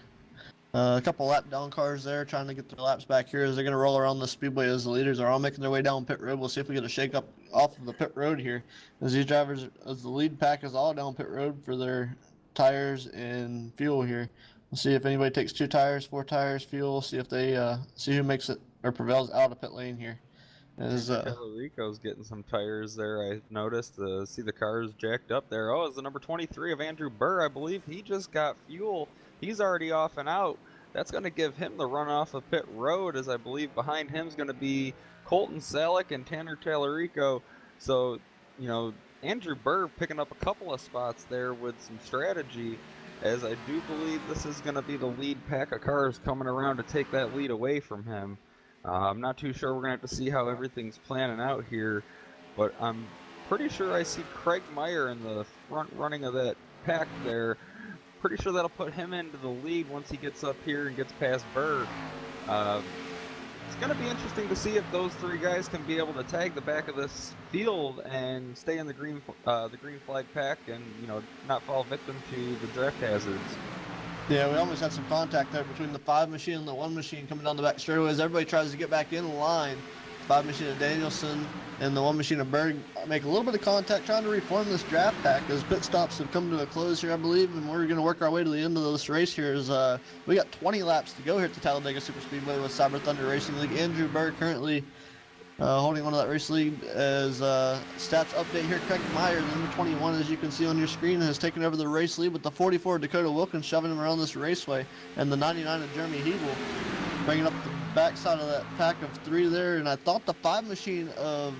A couple lap down cars there trying to get their laps back here as they're going to roll around the speedway as the leaders are all making their way down pit road. We'll see if we get a shake up off of the pit road here, as these drivers, as the lead pack is all down pit road for their tires and fuel here. We'll see if anybody takes 2 tires, 4 tires, fuel, see if they see who makes it or prevails out of pit lane here. As Rico's getting some tires there, I noticed. See the cars jacked up there. Oh, it's the number 23 of Andrew Burr, I believe. He just got fuel. He's already off and out. That's going to give him the run off of pit road, as I believe behind him is going to be Colton Salick and Tanner Tallarico. So, you know, Andrew Burr picking up a couple of spots there with some strategy, as I do believe this is going to be the lead pack of cars coming around to take that lead away from him. I'm not too sure. We're going to have to see how everything's planning out here, but I'm pretty sure I see Craig Meyer in the front running of that pack there. Pretty sure that'll put him into the lead once he gets up here and gets past Burr. It's going to be interesting to see if those 3 guys can be able to tag the back of this field and stay in the green flag pack and, you know, not fall victim to the draft hazards. Yeah, we almost had some contact there between the 5 machine and the 1 machine coming down the back straightaways. Everybody tries to get back in line. 5 machine of Danielson and the 1 machine of Berg make a little bit of contact trying to reform this draft pack, as pit stops have come to a close here, I believe, and we're going to work our way to the end of this race here. As we got 20 laps to go here at the Talladega Superspeedway with Cyber Thunder Racing League. Andrew Berg currently holding on to that race lead. As stats update here, Craig Meyer, the number 21, as you can see on your screen, has taken over the race lead with the 44 Dakota Wilkins shoving him around this raceway, and the 99 of Jeremy Hebel bringing up the backside of that pack of 3 there. And I thought the 5 machine of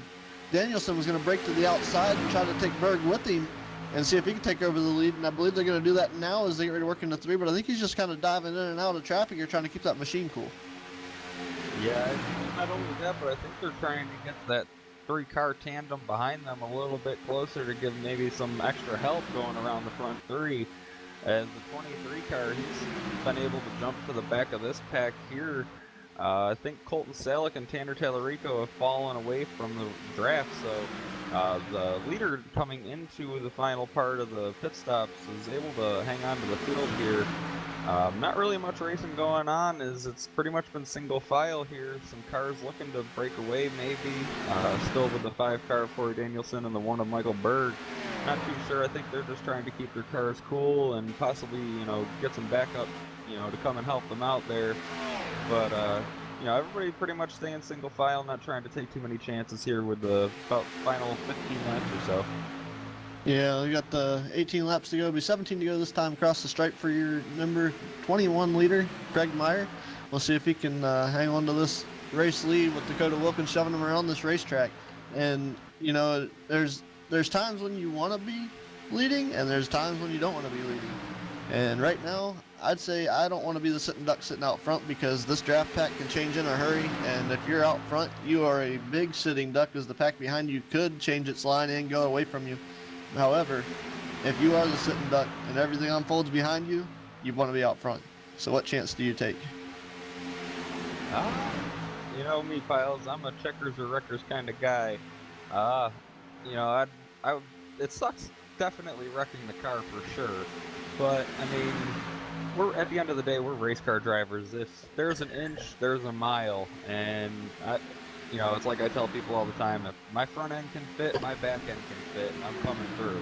Danielson was going to break to the outside and try to take Berg with him and see if he can take over the lead, and I believe they're going to do that now as they get ready to work into 3, but I think he's just kind of diving in and out of traffic here trying to keep that machine cool. Yeah, not only that, but I think they're trying to get that 3-car tandem behind them a little bit closer to give maybe some extra help going around the front 3. As the 23 car, he's been able to jump to the back of this pack here. I think Colton Salick and Tanner Tallarico have fallen away from the draft, so the leader coming into the final part of the pit stops is able to hang on to the field here. Not really much racing going on, as it's pretty much been single file here. Some cars looking to break away maybe, still with the 5-car of Corey Danielson and the 1 of Michael Berg. Not too sure. I think they're just trying to keep their cars cool and possibly, you know, get some backup, you know, to come and help them out there. But, you know, everybody pretty much staying single file, not trying to take too many chances here with the about final 15 laps or so. Yeah, we got the 18 laps to go. It'll be 17 to go this time across the stripe for your number 21 leader, Craig Meyer. We'll see if he can hang on to this race lead with Dakota Wilkins shoving him around this racetrack. And, you know, there's times when you want to be leading, and there's times when you don't want to be leading. And right now, I'd say I don't want to be the sitting duck sitting out front, because this draft pack can change in a hurry, and if you're out front, you are a big sitting duck, as the pack behind you could change its line and go away from you. However, if you are the sitting duck and everything unfolds behind you, you want to be out front. So what chance do you take? You know me, Piles. I'm a checkers or wreckers kind of guy. You know, it sucks definitely wrecking the car for sure. But I mean, we're at the end of the day, we're race car drivers. If there's an inch, there's a mile, and it's like I tell people all the time: if my front end can fit, my back end can fit. I'm coming through.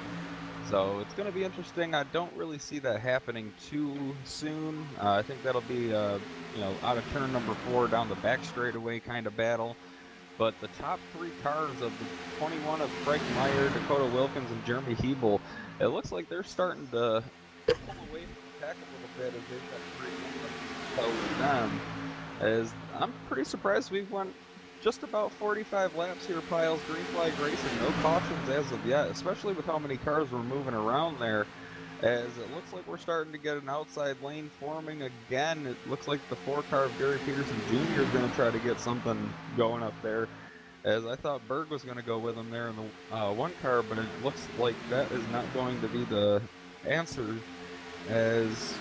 So it's going to be interesting. I don't really see that happening too soon. I think that'll be, out of turn number 4 down the back straightaway kind of battle. But the top 3 cars of the 21 of Frank Meyer, Dakota Wilkins, and Jeremy Hebel, it looks like they're starting to pull away from the pack a little bit as they've got 3 with them. As I'm pretty surprised we've went just about 45 laps here, Piles. Green flag racing, no cautions as of yet, especially with how many cars we're moving around there. As it looks like we're starting to get an outside lane forming again. It looks like the 4 car of Gary Peterson Jr. is going to try to get something going up there. As I thought Berg was going to go with him there in the 1 car, but it looks like that is not going to be the answer. As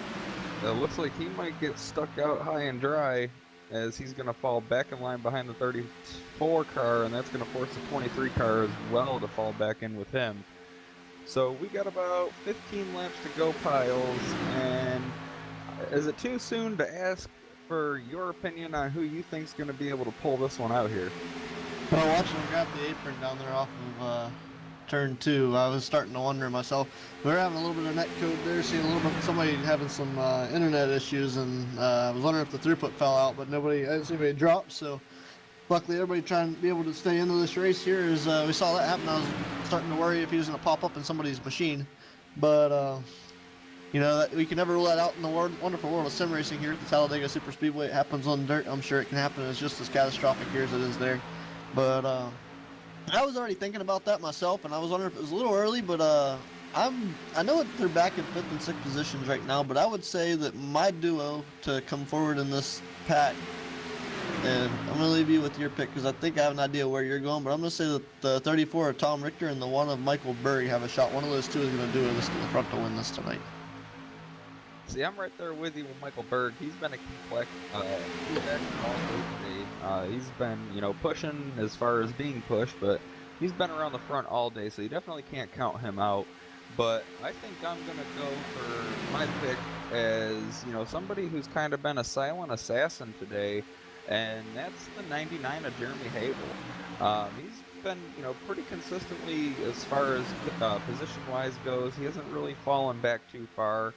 it looks like he might get stuck out high and dry, as he's going to fall back in line behind the 34 car, and that's going to force the 23 car as well to fall back in with him. So we got about 15 laps to go, Piles, and is it too soon to ask for your opinion on who you think is going to be able to pull this one out here? Well, watching him grab the apron down there off of turn 2, I was starting to wonder myself. We were having a little bit of net code there, seeing a little bit somebody having some internet issues, and I was wondering if the throughput fell out, but I didn't see anybody drop. So luckily, everybody trying to be able to stay into this race here. As we saw that happen, I was starting to worry if he was going to pop up in somebody's machine. But we can never rule that out in the wonderful world of sim racing here at the Talladega Super Speedway. It happens on dirt. I'm sure it can happen. It's just as catastrophic here as it is there. But I was already thinking about that myself, and I was wondering if it was a little early, but I know they're back in 5th and 6th positions right now, but I would say that my duo to come forward in this pack, and I'm going to leave you with your pick because I think I have an idea where you're going, but I'm going to say that the 34 of Tom Richter and the 1 of Michael Berg have a shot. One of those two is going to do this to the front to win this tonight. See, I'm right there with you with Michael Berg. He's been a complex all day. He's been, pushing as far as being pushed, but he's been around the front all day, so you definitely can't count him out. But I think I'm going to go for my pick as, somebody who's kind of been a silent assassin today, and that's the 99 of Jeremy Hebel. He's been, pretty consistently as far as position-wise goes. He hasn't really fallen back too far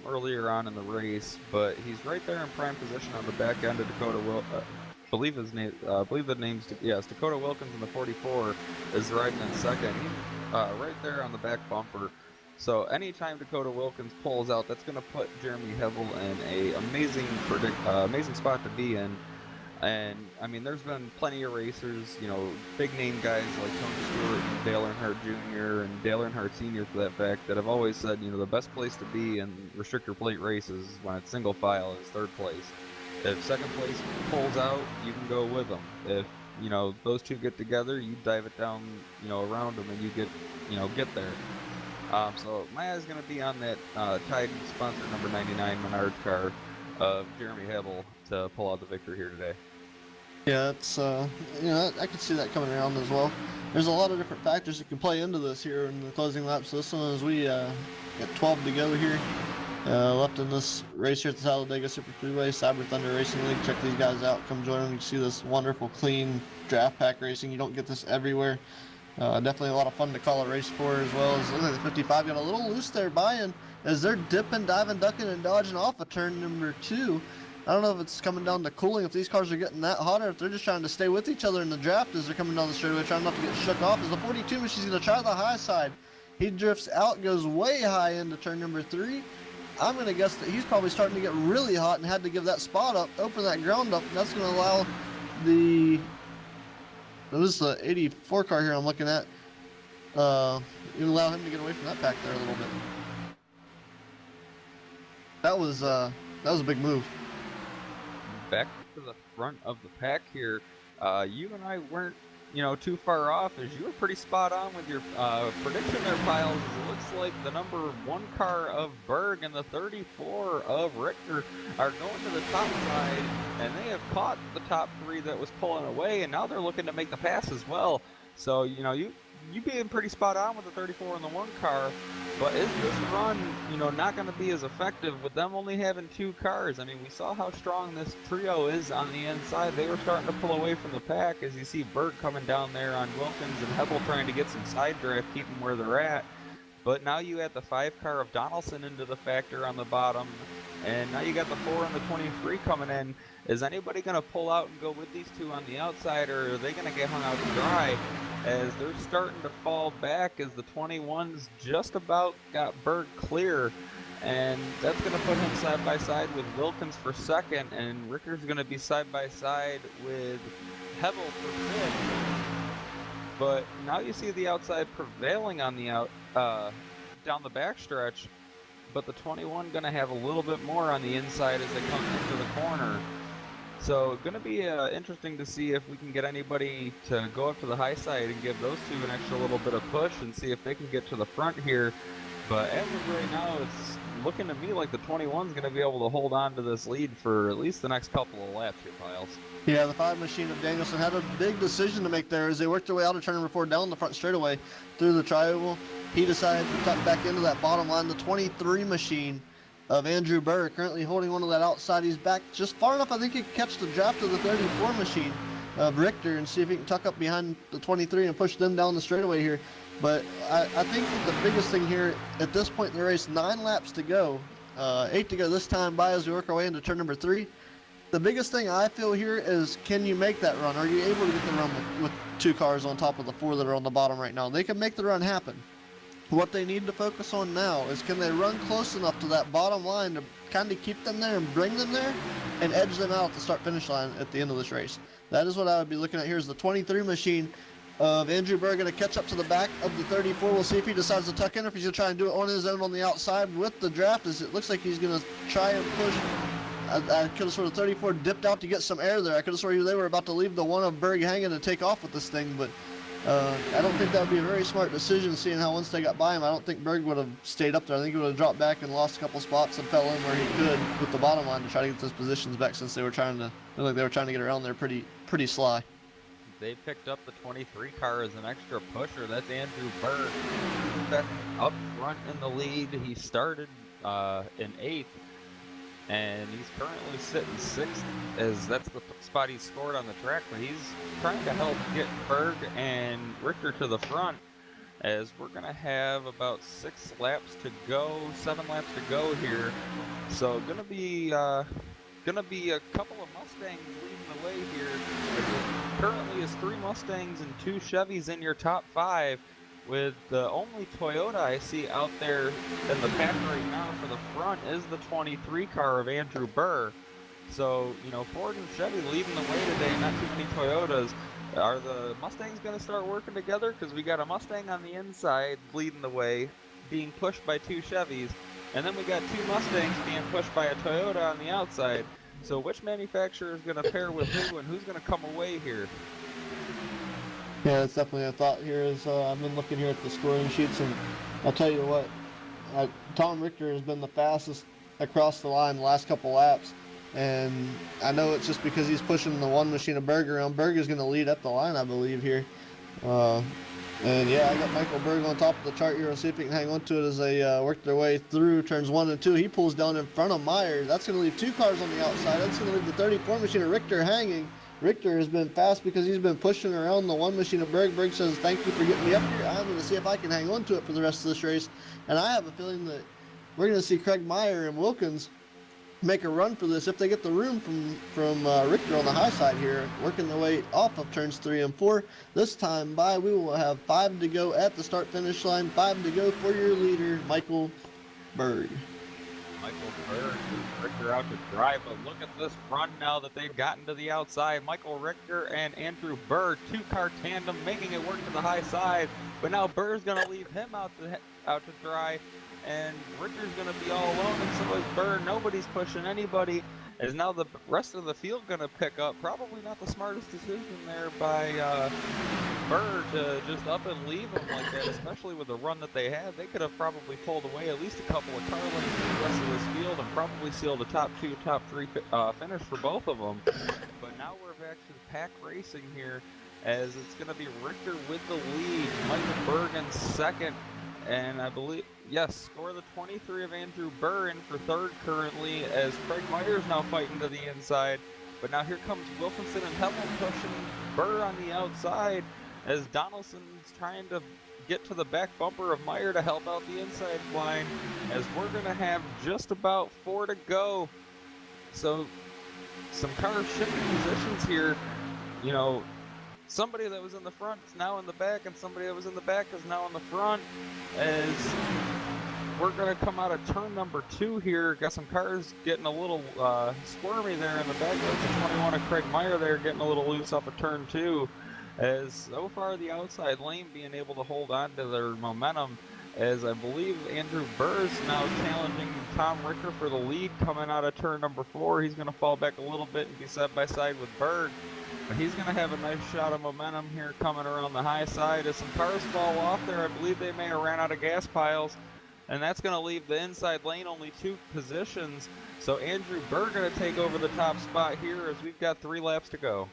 earlier on in the race, but he's right there in prime position on the back end of Dakota believe the name's Dakota Wilkins in the 44 is riding in second. He's right there on the back bumper. So anytime Dakota Wilkins pulls out, that's going to put Jeremy Hebel in a amazing spot to be in. And I mean, there's been plenty of racers, big name guys like Tony Stewart and Dale Earnhardt Jr. and Dale Earnhardt Sr. for that fact, that have always said, the best place to be in restrictor plate races when it's single file is 3rd place. If 2nd place pulls out, you can go with them. If those two get together, you dive it down, around them, and you get there. So my eye is going to be on that Tide sponsor number 99 Menard car of Jeremy Hebel to pull out the victory here today. Yeah, it's I could see that coming around as well. There's a lot of different factors that can play into this here in the closing laps. So this one, as we got 12 to go here, left in this race here at the Talladega Super Speedway, Cyber Thunder Racing League. Check these guys out. Come join them. You can see this wonderful, clean draft pack racing. You don't get this everywhere. Definitely a lot of fun to call a race for, as well as look at the 55 got a little loose there buying as they're dipping, diving, ducking, and dodging off of turn number 2. I don't know if it's coming down to cooling, if these cars are getting that hot, or if they're just trying to stay with each other in the draft as they're coming down the straightaway, trying not to get shook off. As the 42 machine's going to try the high side. He drifts out, goes way high into turn number 3. I'm going to guess that he's probably starting to get really hot and had to give that spot up, open that ground up, and that's going to allow this is the 84 car here I'm looking at. It'll allow him to get away from that pack there a little bit. That was a big move. Back to the front of the pack here. You and I weren't, too far off, as you were pretty spot on with your prediction there, Piles. It looks like the number 1 car of Berg and the 34 of Richter are going to the top side, and they have caught the top 3 that was pulling away, and now they're looking to make the pass as well. So, you you being pretty spot on with the 34 in the 1 car, but is this run, not going to be as effective with them only having 2 cars? I mean, we saw how strong this trio is on the inside. They were starting to pull away from the pack as you see Berg coming down there on Wilkins and Hebel trying to get some side draft, keep them where they're at. But now you add the 5 car of Donaldson into the factor on the bottom, and now you got the 4 and the 23 coming in. Is anybody going to pull out and go with these 2 on the outside, or are they going to get hung out to dry as they're starting to fall back as the 21s just about got Berg clear? And that's going to put him side by side with Wilkins for second, and Ricker's going to be side by side with Hebel for fifth. But now you see the outside prevailing on the down the backstretch, but the 21 going to have a little bit more on the inside as they come into the corner. So going to be interesting to see if we can get anybody to go up to the high side and give those 2 an extra little bit of push and see if they can get to the front here. But as of right now, it's looking to me like the 21's going to be able to hold on to this lead for at least the next couple of laps here, Piles. Yeah, the 5 machine of Danielson had a big decision to make there as they worked their way out of turn number 4 down the front straightaway through the tri-oval. He decided to tuck back into that bottom line. The 23 machine of Andrew Burr currently holding on to that outside. He's back just far enough, I think he can catch the draft of the 34 machine of Richter and see if he can tuck up behind the 23 and push them down the straightaway here. But I think that the biggest thing here at this point in the race, 9 laps to go, 8 to go this time by as we work our way into turn number 3. The biggest thing I feel here is, can you make that run? Are you able to get the run with 2 cars on top of the 4 that are on the bottom right now? They can make the run happen. What they need to focus on now is, can they run close enough to that bottom line to kind of keep them there and bring them there and edge them out at the start-finish line at the end of this race. That is what I would be looking at here, is the 23 machine of Andrew Berg going to catch up to the back of the 34. We'll see if he decides to tuck in, or if he's going to try and do it on his own on the outside with the draft, as it looks like he's going to try and push. I could have sworn the 34 dipped out to get some air there. I could have sworn they were about to leave the one of Berg hanging to take off with this thing, but I don't think that would be a very smart decision, seeing how once they got by him, I don't think Berg would have stayed up there. I think he would have dropped back and lost a couple spots and fell in where he could with the bottom line to try to get those positions back, since they were trying to get around there pretty sly. They picked up the 23 car as an extra pusher. That's Andrew Berg back up front in the lead. He started in 8th. And he's currently sitting 6th, as that's the spot he scored on the track. But he's trying to help get Berg and Richter to the front, as we're going to have about 6 laps to go, 7 laps to go here. So going to be a couple of Mustangs leading the way here. Currently is 3 Mustangs and 2 Chevys in your top 5. With the only Toyota I see out there in the pack right now for the front is the 23 car of Andrew Burr. So, Ford and Chevy leading the way today, not too many Toyotas. Are the Mustangs going to start working together? Because we got a Mustang on the inside leading the way, being pushed by 2 Chevys. And then we got 2 Mustangs being pushed by a Toyota on the outside. So which manufacturer is going to pair with who, and who's going to come away here? Yeah, that's definitely a thought here. I've been looking here at the scoring sheets, and I'll tell you what, Tom Richter has been the fastest across the line the last couple laps, and I know it's just because he's pushing the 1 machine of Berg around. Berg is going to lead up the line, I believe, here. And yeah, I got Michael Berg on top of the chart here. We'll see if he can hang on to it as they work their way through turns 1 and 2. He pulls down in front of Meyer. That's going to leave 2 cars on the outside. That's going to leave the 34 machine of Richter hanging. Richter has been fast because he's been pushing around the 1 machine of Berg. Berg says, thank you for getting me up here. I'm going to see if I can hang on to it for the rest of this race. And I have a feeling that we're going to see Craig Meyer and Wilkins make a run for this if they get the room from Richter on the high side here, working their way off of turns 3 and 4. This time by, we will have 5 to go at the start-finish line. 5 to go for your leader, Michael Berg. Michael Berg, Richter out to drive, but look at this run now that they've gotten to the outside. Michael Richter and Andrew Berg, 2-car tandem, making it work to the high side. But now Berg's going to leave him out to dry, and Richter's going to be all alone, and so is Berg. Nobody's pushing anybody. Is now the rest of the field going to pick up? Probably not the smartest decision there by Berg to just up and leave him like that, especially with the run that they had. They could have probably pulled away at least a couple of car lengths from the rest of this field and probably sealed a top 2, top 3 finish for both of them. But now we're back to the pack racing here as it's going to be Richter with the lead, Michael Berg in second, and I believe, yes, score the 23 of Andrew Burr in for third currently, as Craig Myers now fighting to the inside. But now here comes Wilkinson and Hemmel pushing Burr on the outside, as Donaldson's trying to get to the back bumper of Meyer to help out the inside line, as we're going to have just about 4 to go. So some cars shifting positions here. You know, somebody that was in the front is now in the back, and somebody that was in the back is now in the front, as we're going to come out of turn number 2 here. Got some cars getting a little squirmy there in the back. That's the 21 of Craig Meyer there getting a little loose off of turn 2. As so far the outside lane being able to hold on to their momentum, as I believe Andrew Burr's now challenging Tom Ricker for the lead coming out of turn number 4. He's going to fall back a little bit and be side by side with Berg. But he's going to have a nice shot of momentum here coming around the high side as some cars fall off there. I believe they may have ran out of gas piles, and that's going to leave the inside lane only 2 positions. So Andrew Berg going to take over the top spot here as we've got 3 laps to go.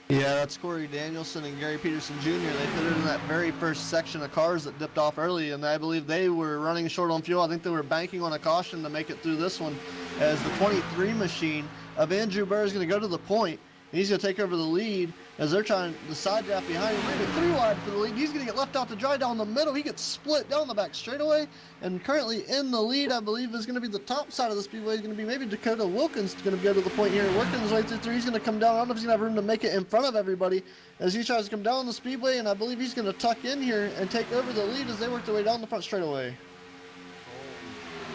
Yeah, that's Corey Danielson and Gary Peterson Jr. They fit in that very first section of cars that dipped off early, and I believe they were running short on fuel. I think they were banking on a caution to make it through this one, as the 23 machine of Andrew Burr is going to go to the point. He's going to take over the lead as they're trying the side draft behind him. Maybe 3 wide for the lead. He's going to get left out to dry down the middle. He gets split down the back straightaway. And currently in the lead, I believe, is going to be the top side of the speedway. Is going to be maybe Dakota Wilkins going to go to the point here. Working his way through. He's going to come down. I don't know if he's going to have room to make it in front of everybody as he tries to come down the speedway. And I believe he's going to tuck in here and take over the lead as they work their way down the front straightaway.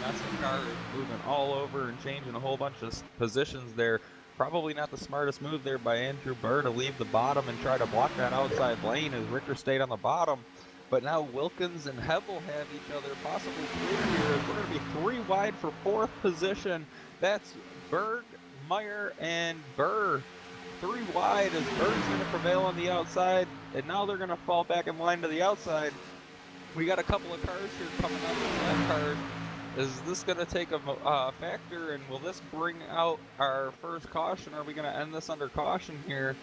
That's the car moving all over and changing a whole bunch of positions there. Probably not the smartest move there by Andrew Burr to leave the bottom and try to block that outside lane as Ricker stayed on the bottom. But now Wilkins and Hevel have each other possibly clear here. We're going to be 3 wide for 4th position. That's Berg, Meyer, and Burr. 3 wide as Berg's going to prevail on the outside. And now they're going to fall back in line to the outside. We got a couple of cars here coming up in that car. Is this going to take a factor, and will this bring out our first caution? Are we going to end this under caution here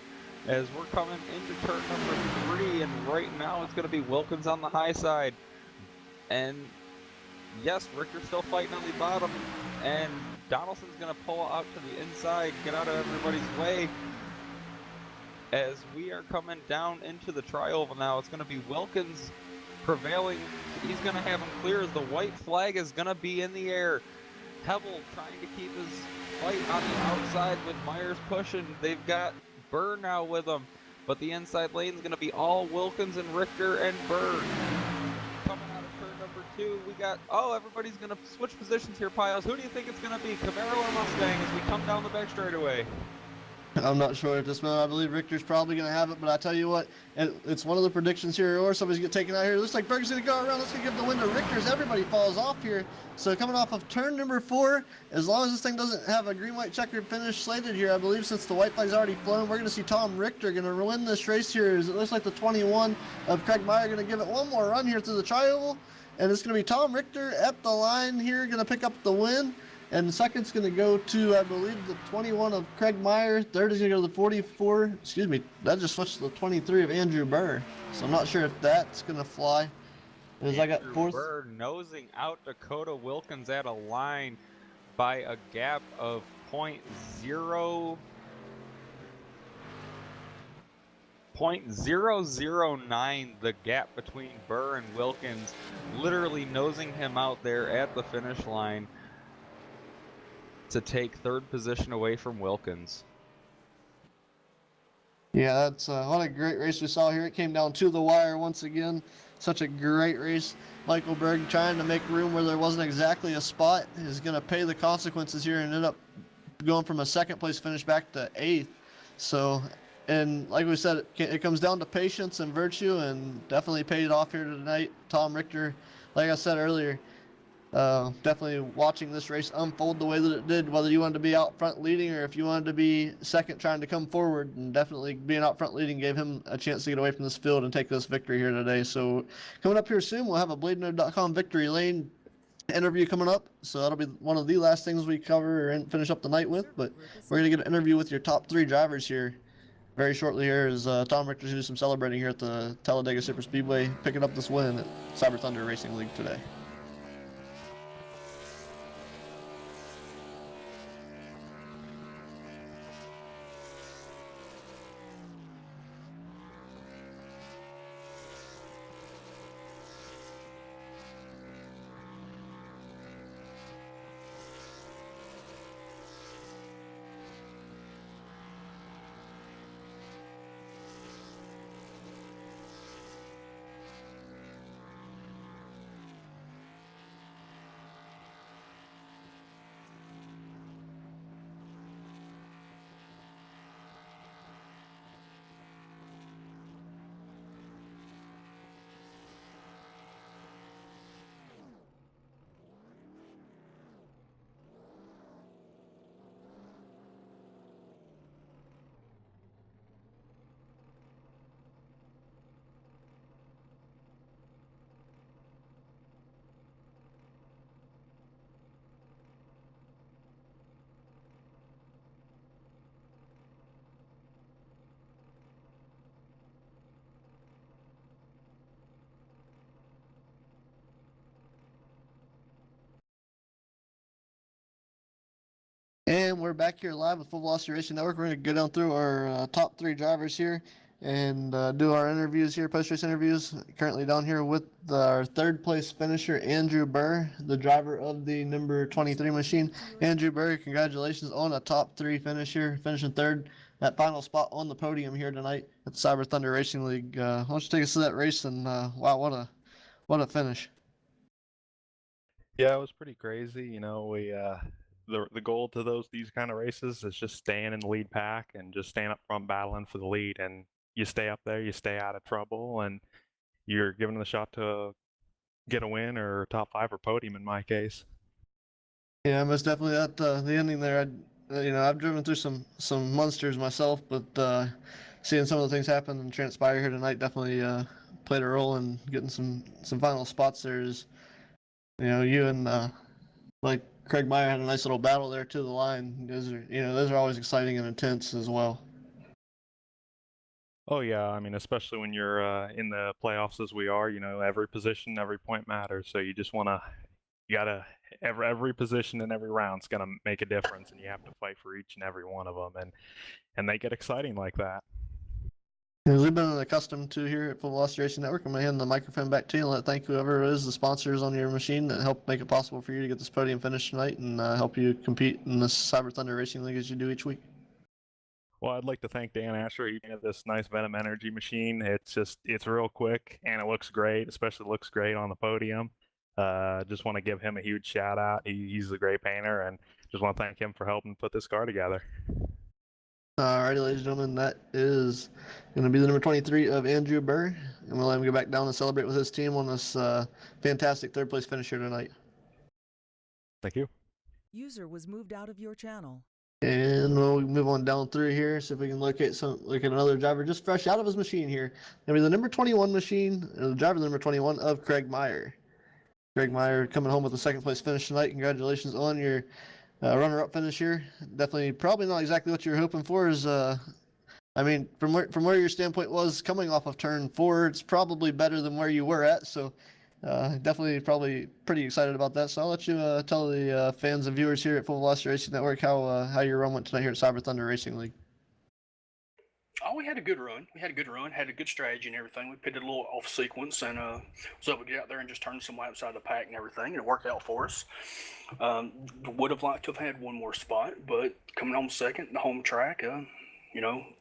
as we're coming into turn number 3, and right now it's going to be Wilkins on the high side. And yes, Ricker's still fighting on the bottom, and Donaldson's going to pull out to the inside, get out of everybody's way. As we are coming down into the tri-oval now, it's going to be Wilkins prevailing. He's going to have him clear as the white flag is going to be in the air. Hevel trying to keep his fight on the outside with Myers pushing. They've got Burr now with them, but the inside lane is going to be all Wilkins and Richter and Burr. Coming out of turn number 2, we got, everybody's going to switch positions here, Piles. Who do you think it's going to be, Camaro or Mustang, as we come down the back straightaway? I'm not sure at this moment. I believe Richter's probably going to have it, but I tell you what, it's one of the predictions here, or somebody's going to take it out here. It looks like Berg's going to go around. Let's give the win to Richter's. Everybody falls off here. So coming off of turn number 4, as long as this thing doesn't have a green-white checkered finish slated here, I believe since the white flag's already flown, we're going to see Tom Richter going to win this race here. As it looks like the 21 of Craig Meyer going to give it one more run here through the tri-oval, and it's going to be Tom Richter at the line here going to pick up the win. And second's going to go to, I believe, the 21 of Craig Meyer. Third is going to go to the 44. Excuse me, that just switched to the 23 of Andrew Burr. So I'm not sure if that's going to fly. As I got 4th. Burr nosing out Dakota Wilkins at a line by a gap of .009, the gap between Burr and Wilkins, literally nosing him out there at the finish line to take 3rd position away from Wilkins. Yeah, that's what a great race we saw here. It came down to the wire once again. Such a great race. Michael Berg trying to make room where there wasn't exactly a spot is going to pay the consequences here and end up going from a 2nd place finish back to 8th. So, and like we said, it comes down to patience and virtue, and definitely paid off here tonight. Tom Richter, like I said earlier, definitely watching this race unfold the way that it did, whether you wanted to be out front leading or if you wanted to be second trying to come forward, and definitely being out front leading gave him a chance to get away from this field and take this victory here today. So coming up here soon, we'll have a BladeNerd.com Victory Lane interview coming up. So that'll be one of the last things we cover and finish up the night with, but we're going to get an interview with your top 3 drivers here very shortly here is Tom Richter's do some celebrating here at the Talladega Super Speedway, picking up this win at Cyber Thunder Racing League today. And we're back here live with Full Velocity Racing Network. We're going to go down through our top 3 drivers here and do our interviews here, post-race interviews. Currently down here with our 3rd place finisher, Andrew Burr, the driver of the number 23 machine. Andrew Burr, congratulations on a top 3 finish here, finishing 3rd, that final spot on the podium here tonight at the Cyber Thunder Racing League. Why don't you take us to that race and wow, what a finish. Yeah, it was pretty crazy. You know, the goal to these kind of races is just staying in the lead pack and just staying up front battling for the lead. And you stay up there, you stay out of trouble, and you're given the shot to get a win or top 5 or podium in my case. Yeah, most definitely. At the ending there, I've driven through some monsters myself, but seeing some of the things happen and transpire here tonight definitely played a role in getting some final spots there. You and like Craig Meyer had a nice little battle there to the line. Those are always exciting and intense as well. Oh yeah, I mean, especially when you're in the playoffs as we are, every position, every point matters. So you gotta every position in every round's gonna make a difference, and you have to fight for each and every one of them, and they get exciting like that. As we've been accustomed to here at Full Velocity Racing Network, I'm going to hand the microphone back to you and thank whoever it is, the sponsors on your machine that helped make it possible for you to get this podium finish tonight and help you compete in this Cyber Thunder Racing League as you do each week. Well, I'd like to thank Dan Asher. He made this nice Venom Energy machine. It's real quick and it looks great, especially looks great on the podium. Just want to give him a huge shout out. He's a great painter, and just want to thank him for helping put this car together. Alrighty, ladies and gentlemen, that is going to be the number 23 of Andrew Burr, and we'll let him go back down and celebrate with his team on this fantastic 3rd place finish here tonight. Thank you. User was moved out of your channel. And we'll move on down through here, see if we can look at another driver just fresh out of his machine here. Maybe the number 21 machine, the driver number 21 of Craig Meyer. Craig Meyer coming home with a 2nd place finish tonight. Congratulations on your runner-up finish here. Definitely, probably not exactly what you were hoping for. From where your standpoint was coming off of turn 4, it's probably better than where you were at. So, definitely, probably pretty excited about that. So I'll let you tell the fans and viewers here at Full Velocity Racing Network how your run went tonight here at Cyber Thunder Racing League. Oh, we had a good run. Had a good strategy and everything. We pitted a little off sequence and was able to get out there and just turn some laps out of the pack and everything, and it worked out for us. Would have liked to have had one more spot, but coming home 2nd, the home track,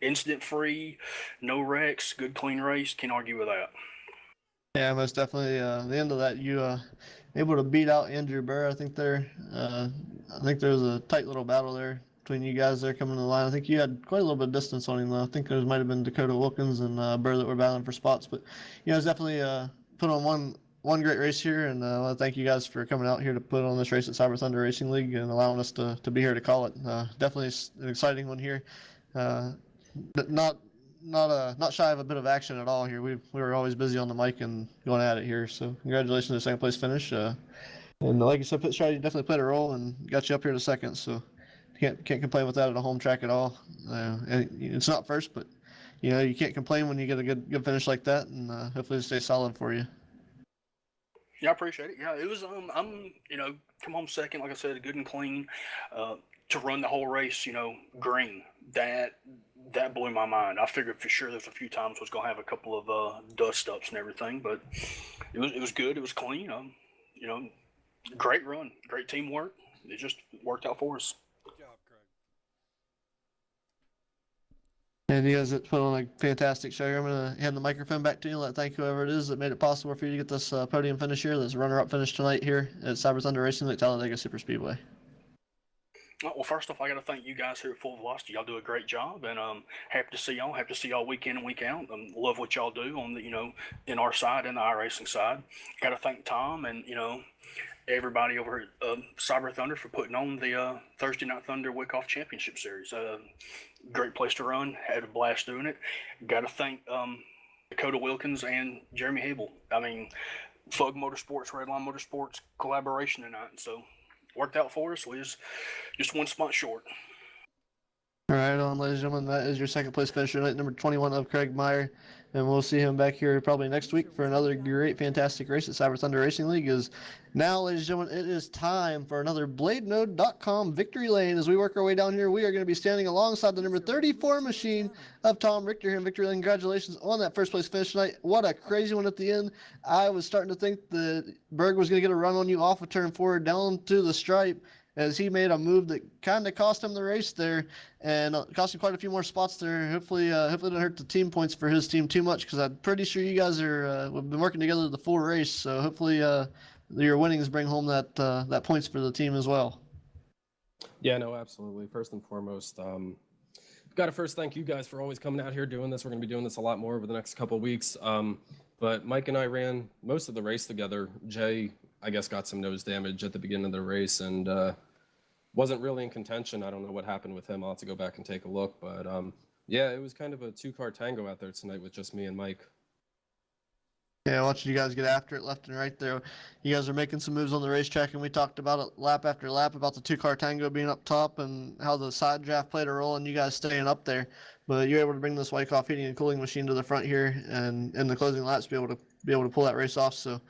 incident free, no wrecks, good clean race. Can't argue with that. Yeah, most definitely. The end of that, you able to beat out Andrew Burr. I think there was a tight little battle there between you guys there coming to the line. I think you had quite a little bit of distance on him, though. I think there might have been Dakota Wilkins and Burr that were battling for spots. But, it's definitely put on one great race here, and I want to thank you guys for coming out here to put on this race at Cyber Thunder Racing League and allowing us to be here to call it. Definitely an exciting one here. Not shy of a bit of action at all here. We were always busy on the mic and going at it here. So congratulations on the 2nd place finish. And like you said, pit strategy definitely played a role and got you up here to 2nd. So can't complain with that at a home track at all. And it's not first, but you can't complain when you get a good finish like that, and hopefully it stays solid for you. Yeah, I appreciate it. Yeah, it was. I'm come home second, like I said, good and clean. To run the whole race, green. That blew my mind. I figured for sure there's a few times I was gonna have a couple of dust ups and everything, but it was good. It was clean. Great run, great teamwork. It just worked out for us. And you guys put on a fantastic show here. I'm going to hand the microphone back to you and thank whoever it is that made it possible for you to get this podium finish here, this runner-up finish tonight here at Cyber Thunder Racing at Talladega Super Speedway. Well, first off, I got to thank you guys here at Full Velocity. Y'all do a great job, and happy to see y'all. Happy to see y'all week in and week out. Love what y'all do on the in our side and the iRacing side. Got to thank Tom and everybody over at Cyber Thunder for putting on the Thursday Night Thunder Wyckoff Championship Series. Great place to run. Had a blast doing it. Got to thank Dakota Wilkins and Jeremy Habel. I mean, Fug Motorsports, Redline Motorsports collaboration tonight. So worked out for us. We was just one spot short. All right, ladies and gentlemen, that is your second place finisher tonight, number 21 of Craig Meyer. And we'll see him back here probably next week for another great, fantastic race at Cyber Thunder Racing League. Now, ladies and gentlemen, it is time for another BladeNode.com victory lane. As we work our way down here, we are going to be standing alongside the number 34 machine of Tom Richter here in victory lane. Congratulations on that first place finish tonight. What a crazy one at the end. I was starting to think that Berg was going to get a run on you off of turn 4 down to the stripe, as he made a move that kind of cost him the race there and cost him quite a few more spots there. Hopefully it didn't hurt the team points for his team too much, because I'm pretty sure you guys have been working together the full race. So hopefully your winnings bring home that points for the team as well. Yeah, no, absolutely. First and foremost, got to first thank you guys for always coming out here doing this. We're going to be doing this a lot more over the next couple of weeks. But Mike and I ran most of the race together. Jay, I guess, got some nose damage at the beginning of the race and wasn't really in contention. I don't know what happened with him. I'll have to go back and take a look. But yeah, it was kind of a two-car tango out there tonight with just me and Mike. Yeah, watching you guys get after it left and right there. You guys are making some moves on the racetrack, and we talked about it lap after lap about the two-car tango being up top and how the side draft played a role and you guys staying up there. But you're able to bring this Wyckoff heating and cooling machine to the front here and in the closing laps be able to pull that race off. So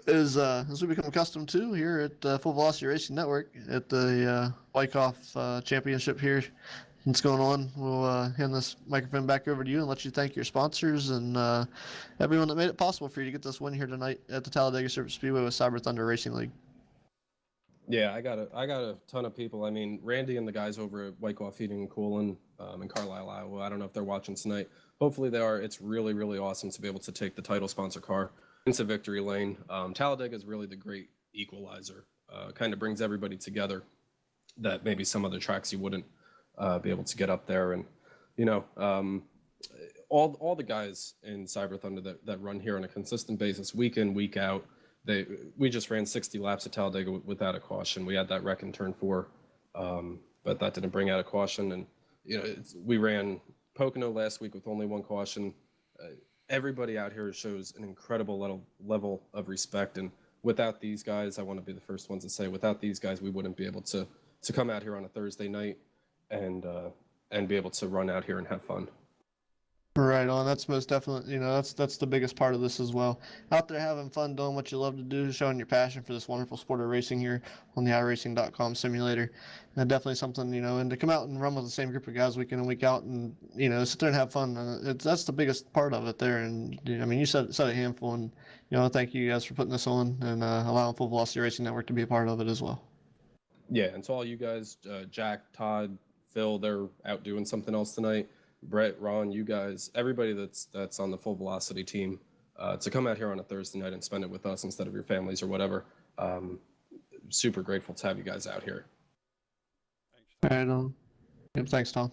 as we become accustomed to here at Full Velocity Racing Network at the Wyckoff Championship here, what's going on, we'll hand this microphone back over to you and let you thank your sponsors and everyone that made it possible for you to get this win here tonight at the Talladega Super Speedway with Cyber Thunder Racing League. Yeah, I got a ton of people. I mean, Randy and the guys over at Wyckoff Heating and Cooling in Carlisle, Iowa. I don't know if they're watching tonight. Hopefully they are. It's really, really awesome to be able to take the title sponsor car into victory lane. Talladega is really the great equalizer. Kind of brings everybody together that maybe some other tracks you wouldn't be able to get up there. And all the guys in Cyber Thunder that run here on a consistent basis, week in, week out. We just ran 60 laps at Talladega without a caution. We had that wreck in turn 4, but that didn't bring out a caution. And we ran Pocono last week with only one caution. Everybody out here shows an incredible level of respect. And without these guys, I want to be the first ones to say, without these guys, we wouldn't be able to come out here on a Thursday night and be able to run out here and have fun. Right on. That's most definitely, that's the biggest part of this as well. Out there having fun, doing what you love to do, showing your passion for this wonderful sport of racing here on the iRacing.com simulator. And definitely something, and to come out and run with the same group of guys week in and week out and, sit there and have fun. That's the biggest part of it there. And, you said a handful and, thank you guys for putting this on and allowing Full Velocity Racing Network to be a part of it as well. Yeah, and to all you guys, Jack, Todd, Phil, they're out doing something else tonight. Brett, Ron, you guys, everybody that's on the Full Velocity team, to come out here on a Thursday night and spend it with us instead of your families or whatever. Super grateful to have you guys out here. Right on. Yep, thanks, Tom.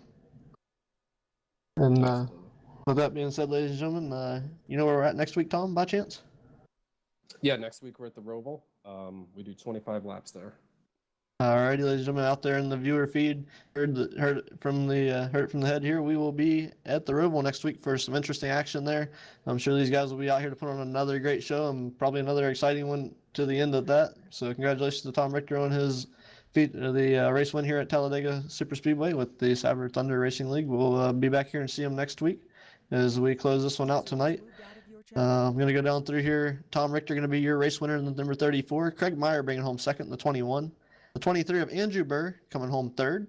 And with that being said, ladies and gentlemen, you know where we're at next week, Tom, by chance? Yeah, next week we're at the Roval. We do 25 laps there. Alrighty, ladies and gentlemen, out there in the viewer feed, heard it from the head here. We will be at the Roval next week for some interesting action there. I'm sure these guys will be out here to put on another great show and probably another exciting one to the end of that. So congratulations to Tom Richter on his race win here at Talladega Super Speedway with the Cyber Thunder Racing League. We'll be back here and see them next week as we close this one out tonight. I'm going to go down through here. Tom Richter going to be your race winner in the number 34. Craig Meyer bringing home second in the 21. The 23 of Andrew Burr coming home third.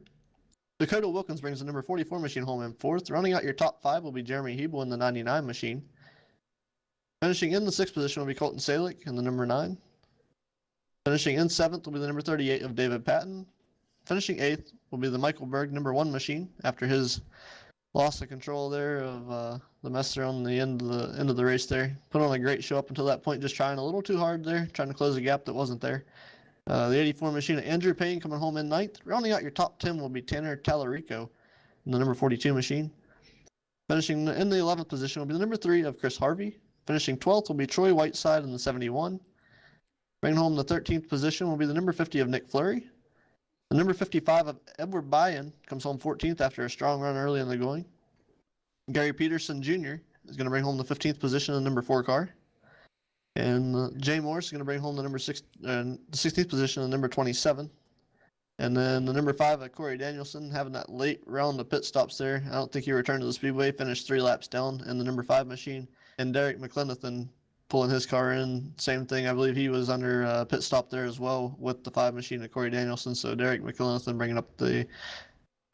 Dakota Wilkins brings the number 44 machine home in fourth. Rounding out your top 5 will be Jeremy Hebel in the 99 machine. Finishing in the 6th position will be Colton Salick in the number 9. Finishing in 7th will be the number 38 of David Patton. Finishing 8th will be the Michael Berg number 1 machine after his loss of control there of the mess there on the end of the race there. Put on a great show up until that point, just trying a little too hard there, trying to close a gap that wasn't there. The 84 machine of Andrew Payne coming home in 9th. Rounding out your top 10 will be Tanner Tallarico in the number 42 machine. Finishing in the 11th position will be the number 3 of Chris Harvey. Finishing 12th will be Troy Whiteside in the 71. Bringing home the 13th position will be the number 50 of Nick Fleury. The number 55 of Edward Byen comes home 14th after a strong run early in the going. Gary Peterson Jr. is going to bring home the 15th position in the number 4 car. And Jay Morris is going to bring home the the 16th position in the number 27. And then the number 5 of Corey Danielson having that late round of pit stops there. I don't think he returned to the speedway, finished 3 laps down in the number 5 machine. And Derek McLenathan pulling his car in. Same thing. I believe he was under a pit stop there as well with the 5 machine of Corey Danielson. So Derek McLenathan bringing up the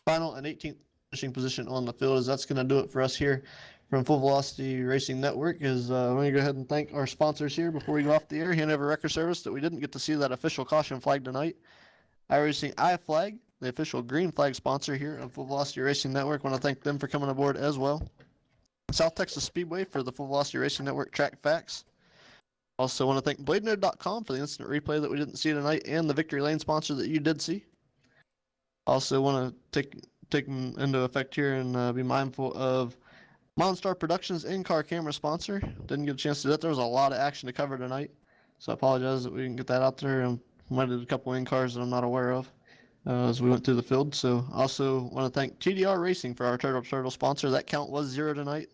final and 18th finishing position on the field. As that's going to do it for us here from Full Velocity Racing Network. Is I'm going to go ahead and thank our sponsors here before we go off the air. Hanover Record Service, that we didn't get to see that official caution flag tonight. iRacing iFlag, the official green flag sponsor here of Full Velocity Racing Network. Want to thank them for coming aboard as well. South Texas Speedway for the Full Velocity Racing Network track facts. Also want to thank BladeNerd.com for the instant replay that we didn't see tonight, and the Victory Lane sponsor that you did see. Also want to take them into effect here and be mindful of Monstar Productions in-car camera sponsor. Didn't get a chance to do that. There was a lot of action to cover tonight, so I apologize that we didn't get that out there. And might have a couple in-cars that I'm not aware of as we went through the field. So also want to thank TDR Racing for our Turtle sponsor. That count was 0 tonight.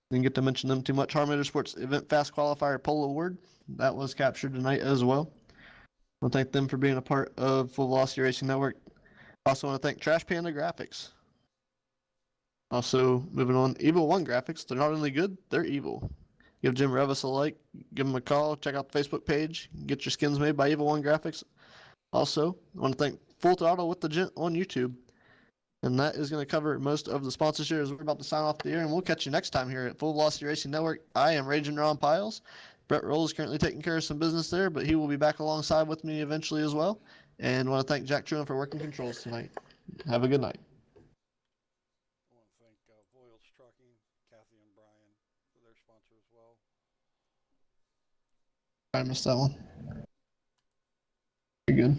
Didn't get to mention them too much. Har Motorsports Event Fast Qualifier Pole Award, that was captured tonight as well. I want to thank them for being a part of Full Velocity Racing Network. Also want to thank Trash Panda Graphics. Also moving on, Evil One Graphics. They're not only good, they're evil. Give Jim Revis a like, give him a call, check out the Facebook page, get your skins made by Evil One Graphics. Also, I want to thank Full Throttle with the Gent on YouTube. And that is going to cover most of the sponsors here as we're about to sign off the air. And we'll catch you next time here at Full Velocity Racing Network. I am Raging Ron Piles. Brett Roll is currently taking care of some business there, but he will be back alongside with me eventually as well. And I want to thank Jack Truman for working controls tonight. Have a good night. I want to thank Voiles Trucking, Kathy and Brian for their sponsor as well. I missed that one. Very good.